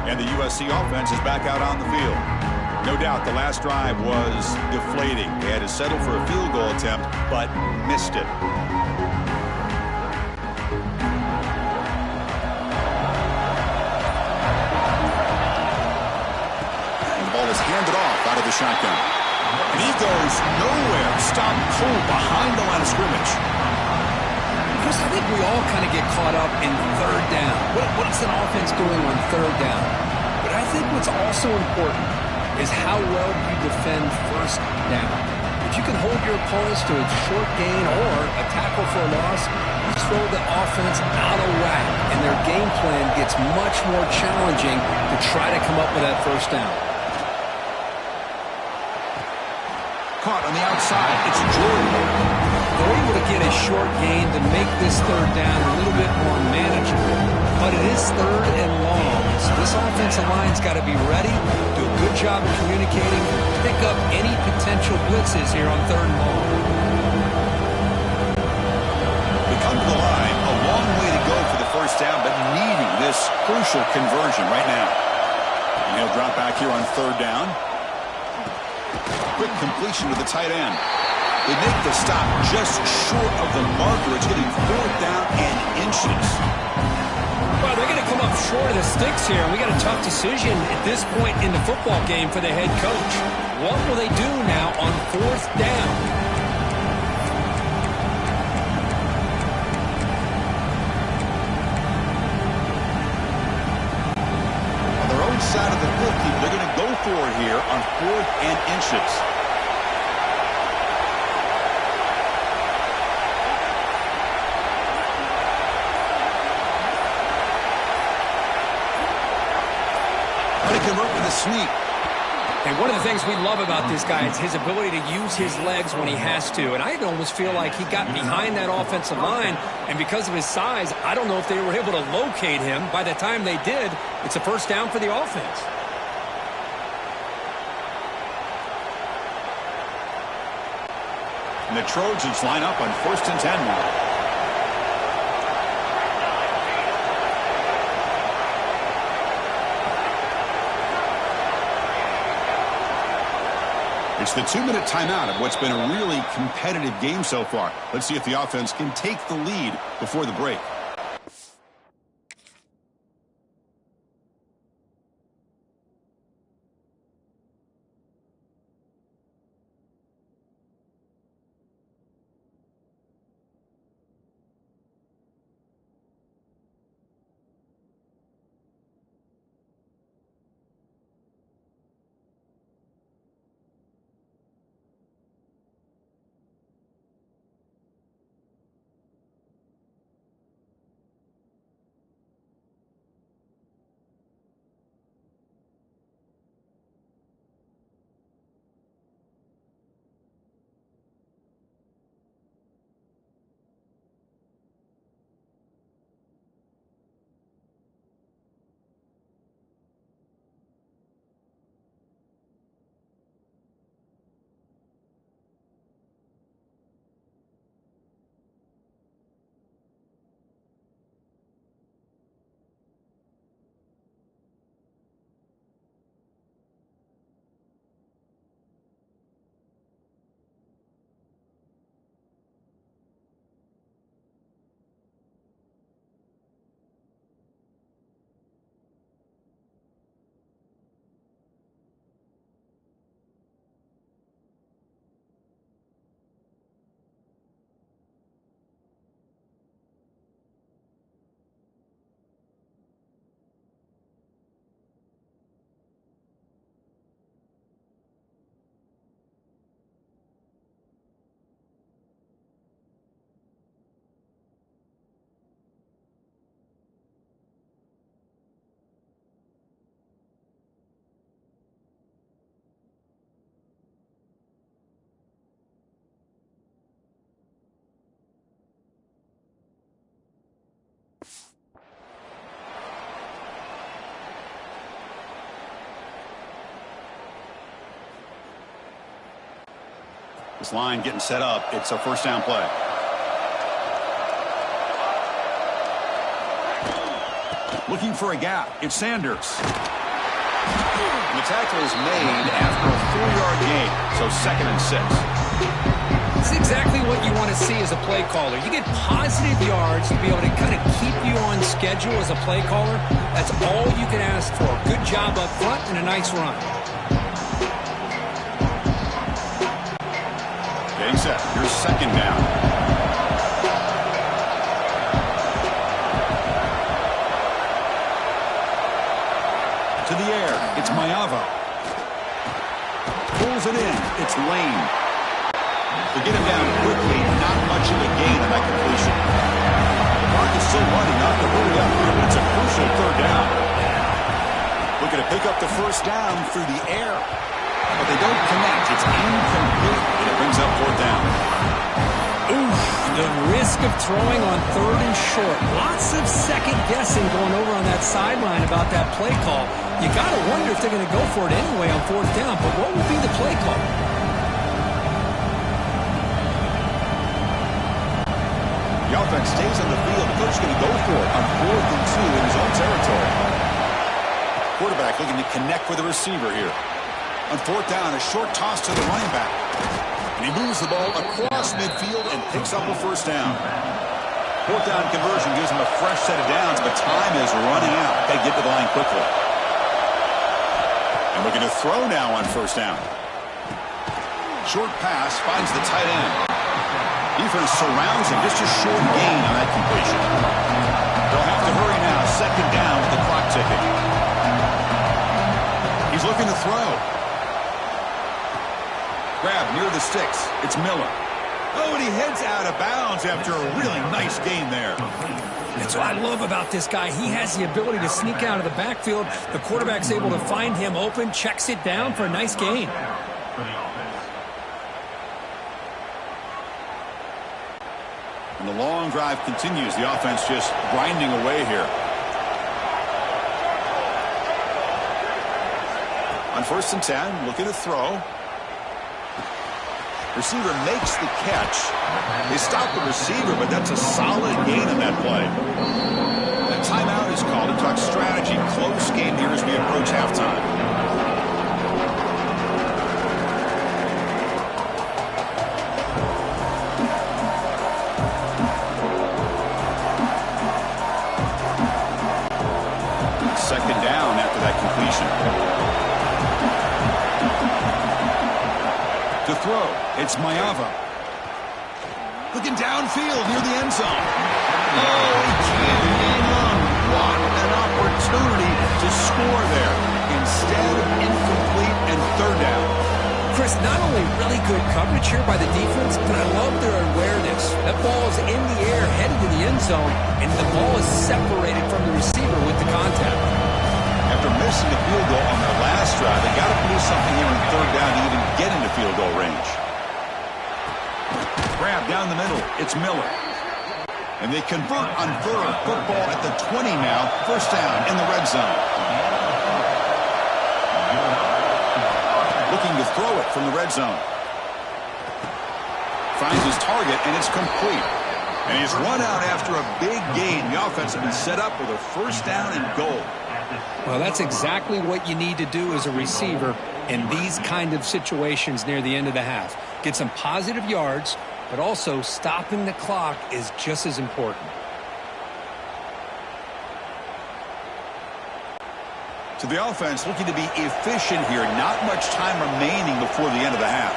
And the USC offense is back out on the field. No doubt the last drive was deflating. They had to settle for a field goal attempt, but missed it. And the ball is handed off out of the shotgun. And he goes nowhere. Stopped cold behind the line of scrimmage. Chris, I think we all kind of get caught up in third down. What is an offense doing on third down? But I think what's also important is how well you defend first down. If you can hold your opponents to a short gain or a tackle for a loss, you throw the offense out of whack, and their game plan gets much more challenging to try to come up with that first down. Caught on the outside. It's Jordan. They're able to get a short gain to make this third down a little bit more manageable. But it is third and long. So this offensive line's got to be ready, do a good job of communicating, pick up any potential blitzes here on third and long. We come to the line, a long way to go for the first down, but needing this crucial conversion right now. And he'll drop back here on third down. Quick completion to the tight end. They make the stop just short of the marker. It's getting fourth down and inches. Well, they're going to come up short of the sticks here. We got a tough decision at this point in the football game for the head coach. What will they do now on fourth down? On their own side of the 50, they're going to go for it here on 4th and inches. inches. But he convert with a sneak. And one of the things we love about this guy is his ability to use his legs when he has to. And I almost feel like he got behind that offensive line, and because of his size, I don't know if they were able to locate him. By the time they did, it's a first down for the offense. And the Trojans line up on 1st and 10 now. It's the 2-minute timeout of what's been a really competitive game so far. Let's see if the offense can take the lead before the break. This line getting set up. It's a first down play. Looking for a gap. It's Sanders. And the tackle is made after a 4-yard gain. So 2nd and 6. It's exactly what you want to see as a play caller. You get positive yards to be able to kind of keep you on schedule as a play caller. That's all you can ask for. Good job up front and a nice run. Getting set. Here's 2nd down. To the air. It's Mayava. Pulls it in. It's Lane. They get him down quickly. Not much of a gain on that completion. The clock is still running. Not to hurry up here, but it's a crucial 3rd down. Looking to pick up the first down through the air. But they don't connect. It's incomplete, and it brings up 4th down. Oof, the risk of throwing on 3rd and short. Lots of second guessing going over on that sideline about that play call. You got to wonder if they're going to go for it anyway on 4th down, but what would be the play call? The offense stays on the field. The coach is going to go for it on 4th and 2 in his own territory. Quarterback looking to connect with the receiver here. On 4th down, a short toss to the running back. And he moves the ball across midfield and picks up a first down. 4th down conversion gives him a fresh set of downs, but time is running out. They get to the line quickly. And looking to throw now on 1st down. Short pass finds the tight end. Defense surrounds him. Just a short gain on that completion. They'll have to hurry now. 2nd down with the clock ticking. He's looking to throw. Grab near the sticks. It's Miller. Oh, and he heads out of bounds after a really nice gain there. That's what I love about this guy. He has the ability to sneak out of the backfield. The quarterback's able to find him open, checks it down for a nice gain. And the long drive continues. The offense just grinding away here. On 1st and 10, looking to throw. Receiver makes the catch. They stop the receiver, but that's a solid gain on that play. A timeout is called to talk strategy. Close game here as we approach halftime. Second down after that completion. To throw, it's Mayava. Looking downfield near the end zone. Oh, he can't hang on. What an opportunity to score there. Instead, incomplete and 3rd down. Chris, not only really good coverage here by the defense, but I love their awareness. That ball is in the air, headed to the end zone, and the ball is separated from the receiver with the contact. After missing the field goal on their last drive, they got to produce something here on 3rd down to even get into field goal range. Grab down the middle. It's Miller. And they convert on 3rd. Football at the 20 now. 1st down in the red zone. Looking to throw it from the red zone. Finds his target, and it's complete. And he's run out after a big gain. The offense has been set up with a 1st down and goal. Well, that's exactly what you need to do as a receiver in these kind of situations near the end of the half. Get some positive yards, but also stopping the clock is just as important. So the offense looking to be efficient here. Not much time remaining before the end of the half.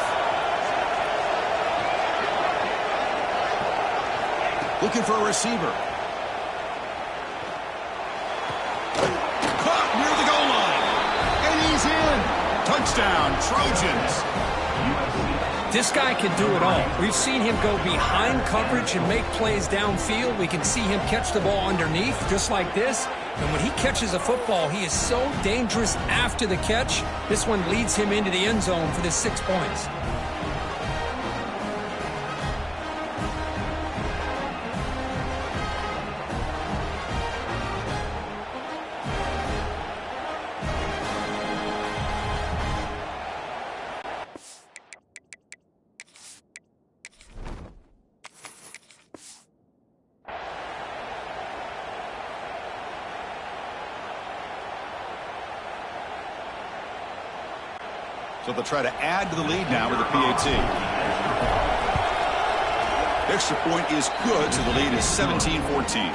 Looking for a receiver. Touchdown, Trojans. This guy can do it all. We've seen him go behind coverage and make plays downfield. We can see him catch the ball underneath, just like this. And when he catches a football, he is so dangerous after the catch. This one leads him into the end zone for the 6 points. So they'll try to add to the lead now with the PAT. Extra point is good, so the lead is 17-14.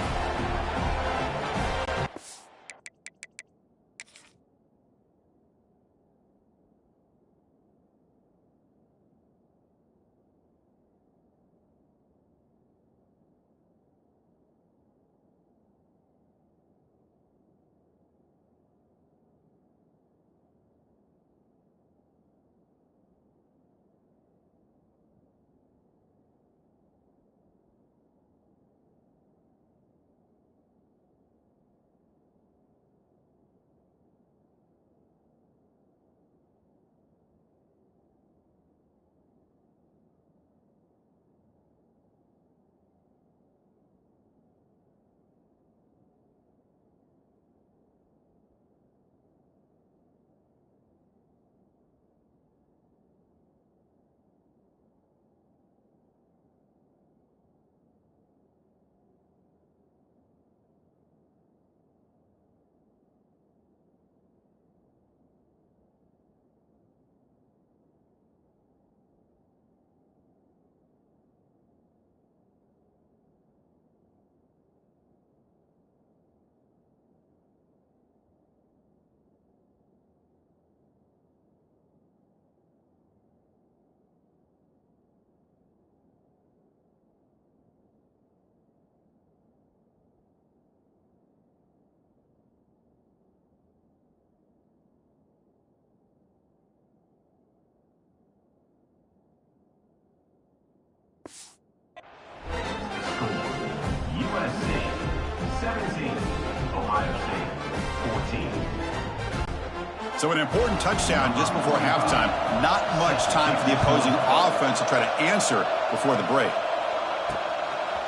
Score: USC 17, Ohio State 14. So an important touchdown just before halftime. Not much time for the opposing offense to try to answer before the break.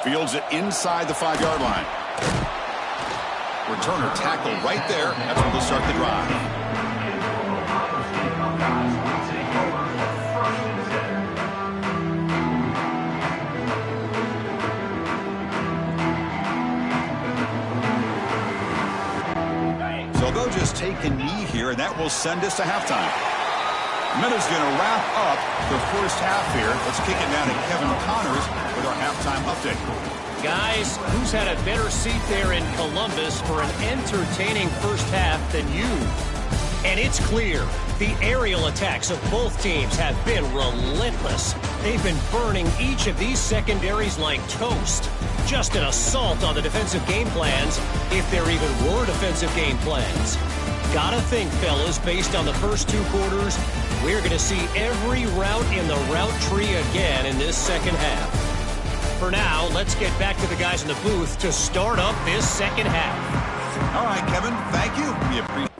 Fields it inside the 5-yard line. Returner tackle right there. That's when they'll start the drive. Ohio State Buckeyes will take over first and 10. So they'll just take a knee here, and that will send us to halftime. Minutes going to wrap up the first half here. Let's kick it down to Kevin Connors with our halftime update. Guys, who's had a better seat there in Columbus for an entertaining first half than you? And it's clear, the aerial attacks of both teams have been relentless. They've been burning each of these secondaries like toast. Just an assault on the defensive game plans, if there even were defensive game plans. Gotta think, fellas, based on the first 2 quarters, we're going to see every route in the route tree again in this second half. For now, let's get back to the guys in the booth to start up this second half. All right, Kevin, thank you. We appreciate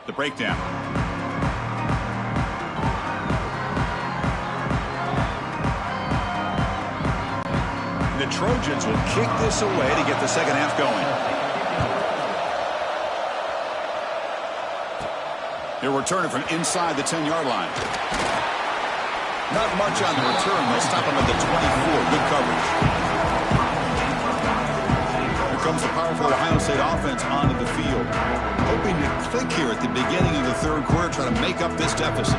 The breakdown. The Trojans will kick this away to get the second half going. They'll return it from inside the 10-yard line. Not much on the return. They'll stop him at the 24. Good coverage. Here comes the powerful Ohio State offense onto the field. Hoping to click here at the beginning of the third quarter, try to make up this deficit.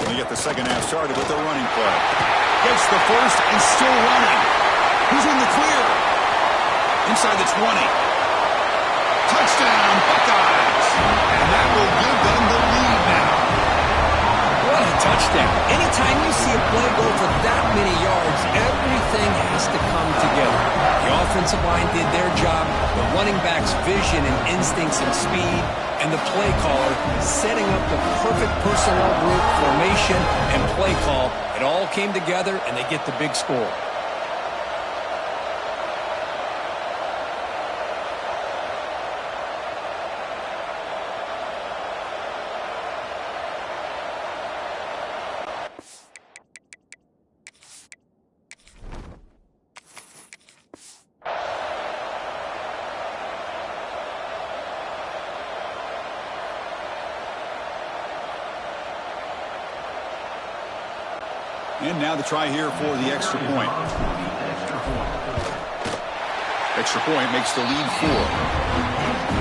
They get the second half started with a running play. Gets the first and still running. He's in the clear. Inside the 20. Touchdown, Buckeyes. And that will give them the lead now. What a touchdown. Anytime you see a play go for that many yards, everything has to come together. The offensive line did their job, the running back's vision and instincts and speed, and the play caller setting up the perfect personnel group, formation, and play call. It all came together, and they get the big score. And now the try here for the extra point. Extra point makes the lead 4.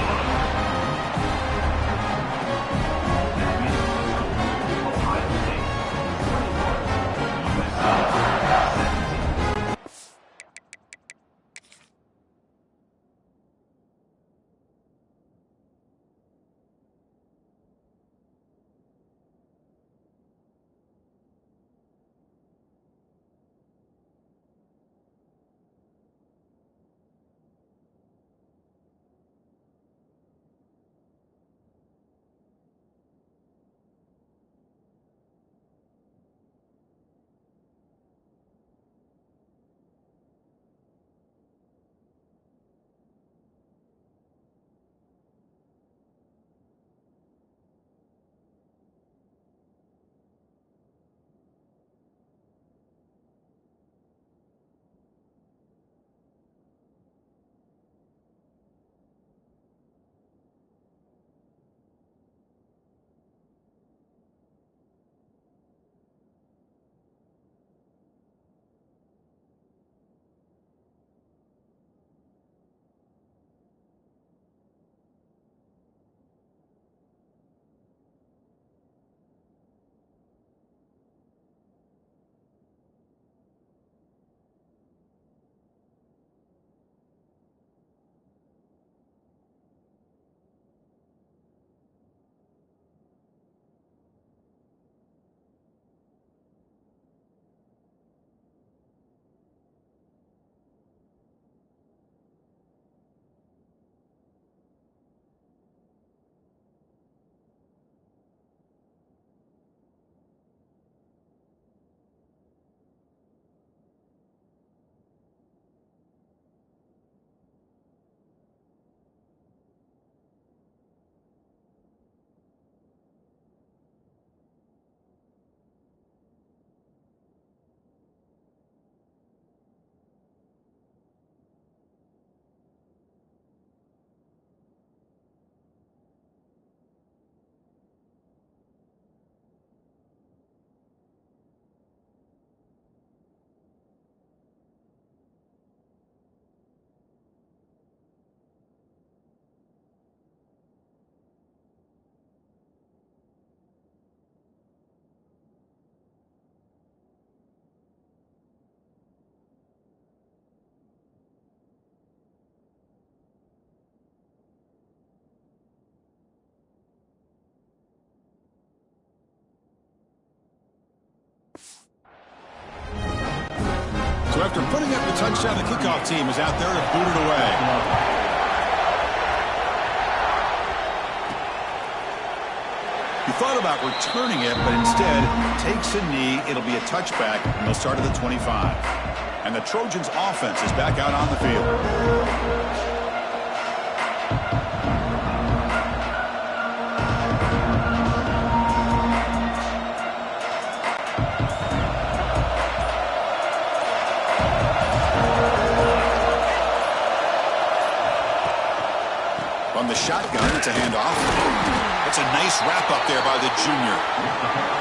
So after putting up the touchdown, the kickoff team is out there to boot it away. He thought about returning it, but instead takes a knee. It'll be a touchback, and they'll start at the 25. And the Trojans' offense is back out on the field. On the shotgun, it's a handoff. That's a nice wrap up there by the junior.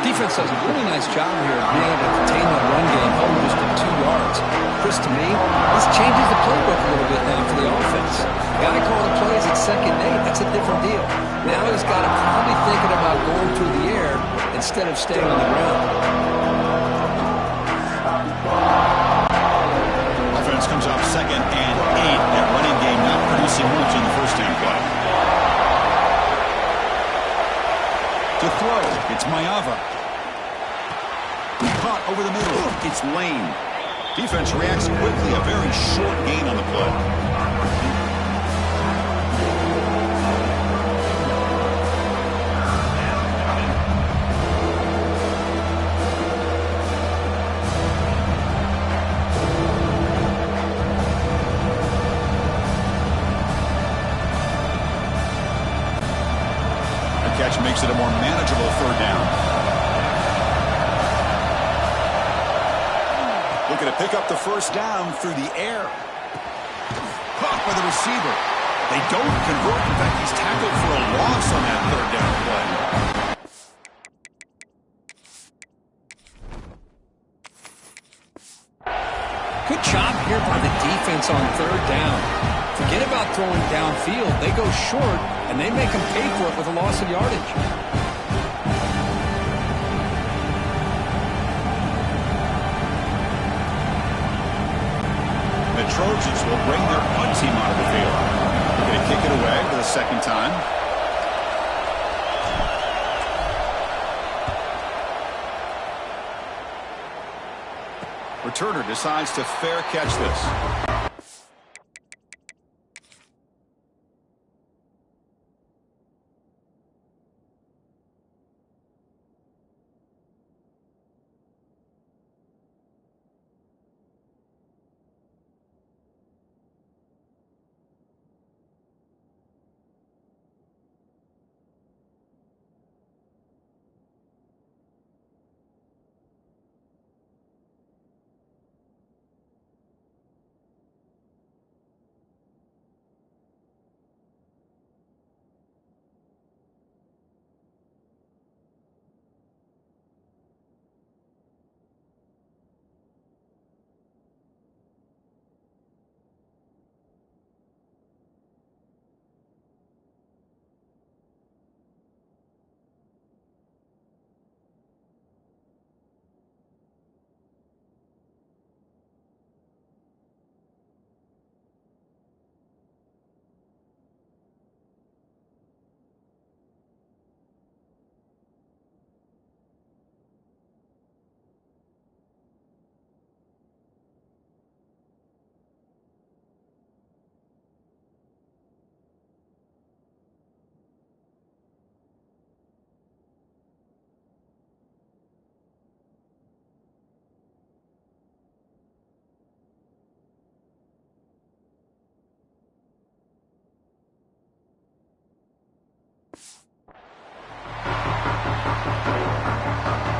Defense does a really nice job here of being able to contain the run game, held just for 2 yards. Chris, to me, this changes the playbook a little bit now for the offense. Got to call the plays at 2nd and 8. That's a different deal. Now he's got to probably thinking about going through the air instead of staying on the ground. Offense comes off 2nd and 8. That running game not producing much in the first down play. To throw, it's Mayava. Caught over the middle. It's Lane. Defense reacts quickly. A very short gain on the play. Catch makes it a more manageable 3rd down. Looking to pick up the 1st down through the air. Caught by the receiver. They don't convert. In fact, he's tackled for a loss on that 3rd down play. Good job here by the defense on 3rd down. Forget about throwing downfield. They go short, and they make them pay for it with a loss of yardage. The Trojans will bring their punt team out of the field. They're going to kick it away for the 2nd time. Returner decides to fair catch this.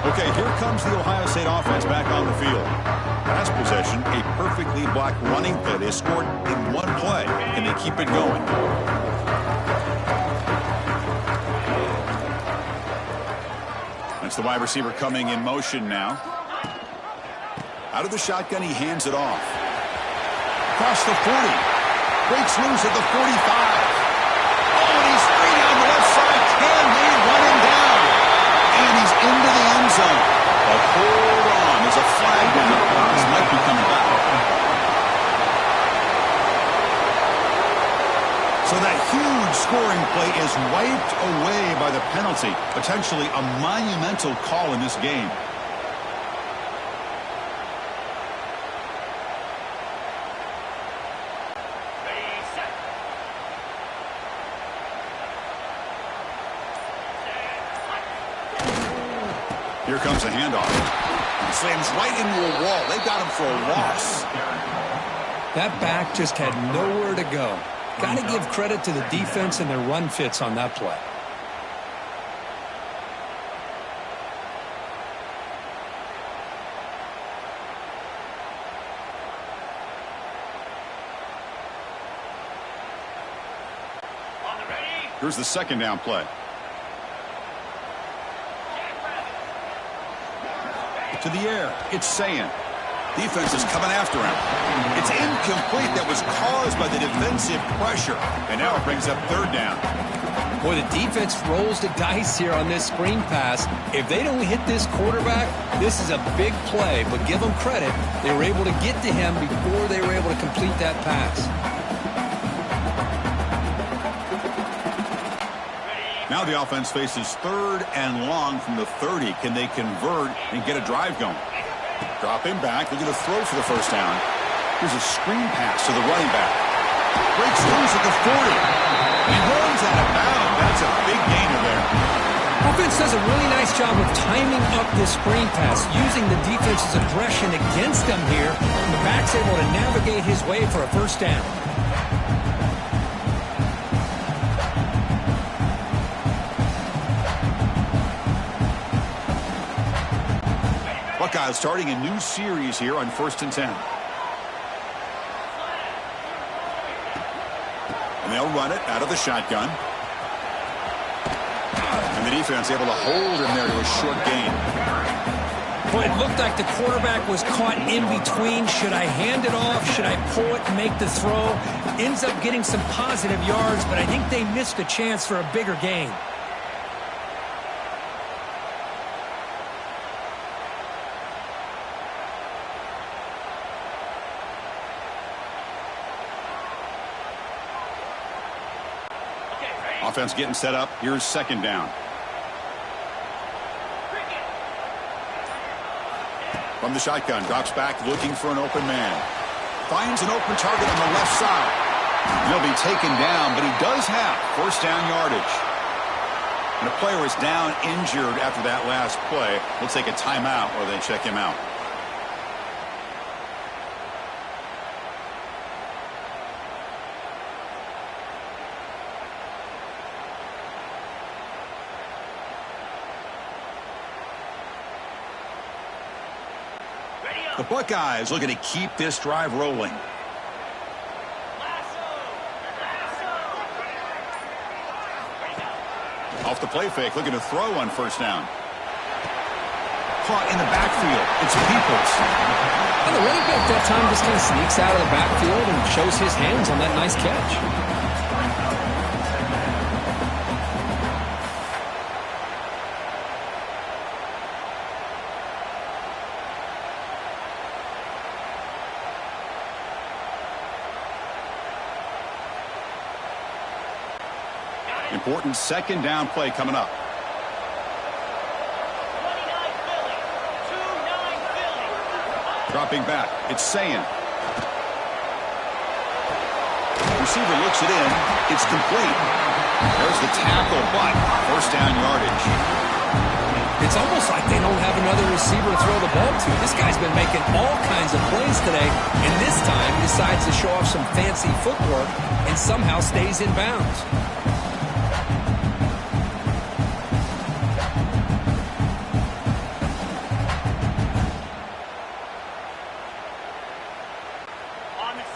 Okay, here comes the Ohio State offense back on the field. Last possession, a perfectly blocked running play. They scored in one play. Can they keep it going? That's the wide receiver coming in motion now. Out of the shotgun, he hands it off. Across the 40. Breaks loose at the 45. Oh, and he's free down the left side. Can they run him down? And he's into the end zone. But hold on. There's a flag down. This might be coming back. So that huge scoring play is wiped away by the penalty. Potentially a monumental call in this game. Here comes a handoff. Slams right into a wall. They got him for a loss. That back just had nowhere to go. Got to give credit to the defense and their run fits on that play. Here's the second down play. To the air. It's Sayin. Defense is coming after him. It's incomplete. That was caused by the defensive pressure. And now it brings up third down. Boy, the defense rolls the dice here on this screen pass. If they don't hit this quarterback, this is a big play. But give them credit. They were able to get to him before they were able to complete that pass. Now the offense faces third and long from the 30. Can they convert and get a drive going? Drop him back. They're going to throw for the first down. Here's a screen pass to the running back. Breaks loose at the 40. He runs out of bounds. That's a big gainer there. Offense does a really nice job of timing up this screen pass, using the defense's aggression against them here. The back's able to navigate his way for a first down. Buckeyes starting a new series here on 1st and 10. And they'll run it out of the shotgun. And the defense able to hold him there to a short gain. Boy, it looked like the quarterback was caught in between. Should I hand it off? Should I pull it and make the throw? Ends up getting some positive yards, but I think they missed a chance for a bigger gain. Offense getting set up. Here's second down. From the shotgun, drops back looking for an open man. Finds an open target on the left side. He'll be taken down, but he does have first down yardage. And the player is down injured after that last play. We'll take a timeout while they check him out. The Buckeyes looking to keep this drive rolling. Off the play fake, looking to throw on first down. Caught in the backfield. It's Peoples. And the running back that time just kind of sneaks out of the backfield and shows his hands on that nice catch. Important second down play coming up. Dropping back. It's Sayin. Receiver looks it in. It's complete. There's the tackle, but first down yardage. It's almost like they don't have another receiver to throw the ball to. This guy's been making all kinds of plays today, and this time decides to show off some fancy footwork and somehow stays in bounds.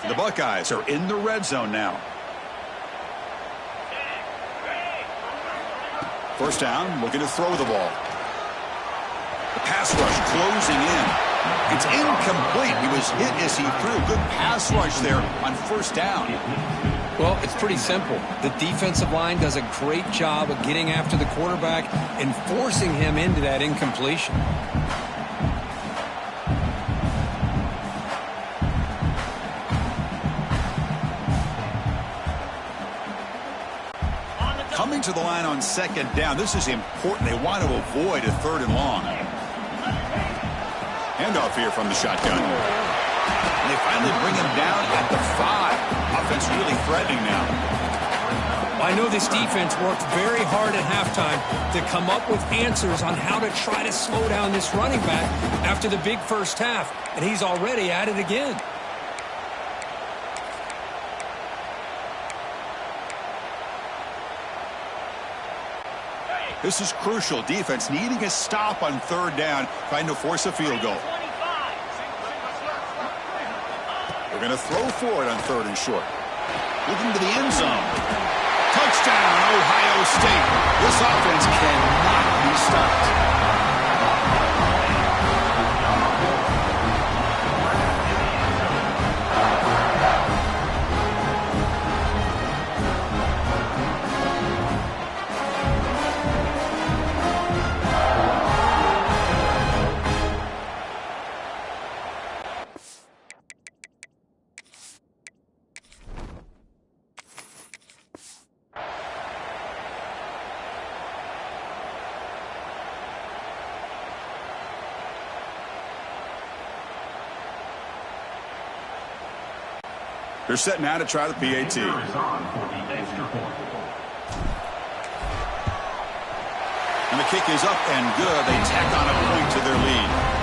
The Buckeyes are in the red zone now. First down, looking to throw the ball. The pass rush closing in. It's incomplete. He was hit as he threw. Good pass rush there on first down. Well, it's pretty simple. The defensive line does a great job of getting after the quarterback and forcing him into that incompletion. Coming to the line on second down. This is important. They want to avoid a third and long. Handoff here from the shotgun. And they finally bring him down at the 5. Offense really threatening now. I know this defense worked very hard at halftime to come up with answers on how to try to slow down this running back after the big first half, and he's already at it again. This is crucial. Defense needing a stop on third down, trying to force a field goal. They're going to throw for it on third and short. Looking to the end zone. Touchdown, Ohio State. This offense cannot be stopped. They're setting out to try the PAT. And the kick is up and good. They tack on a point to their lead.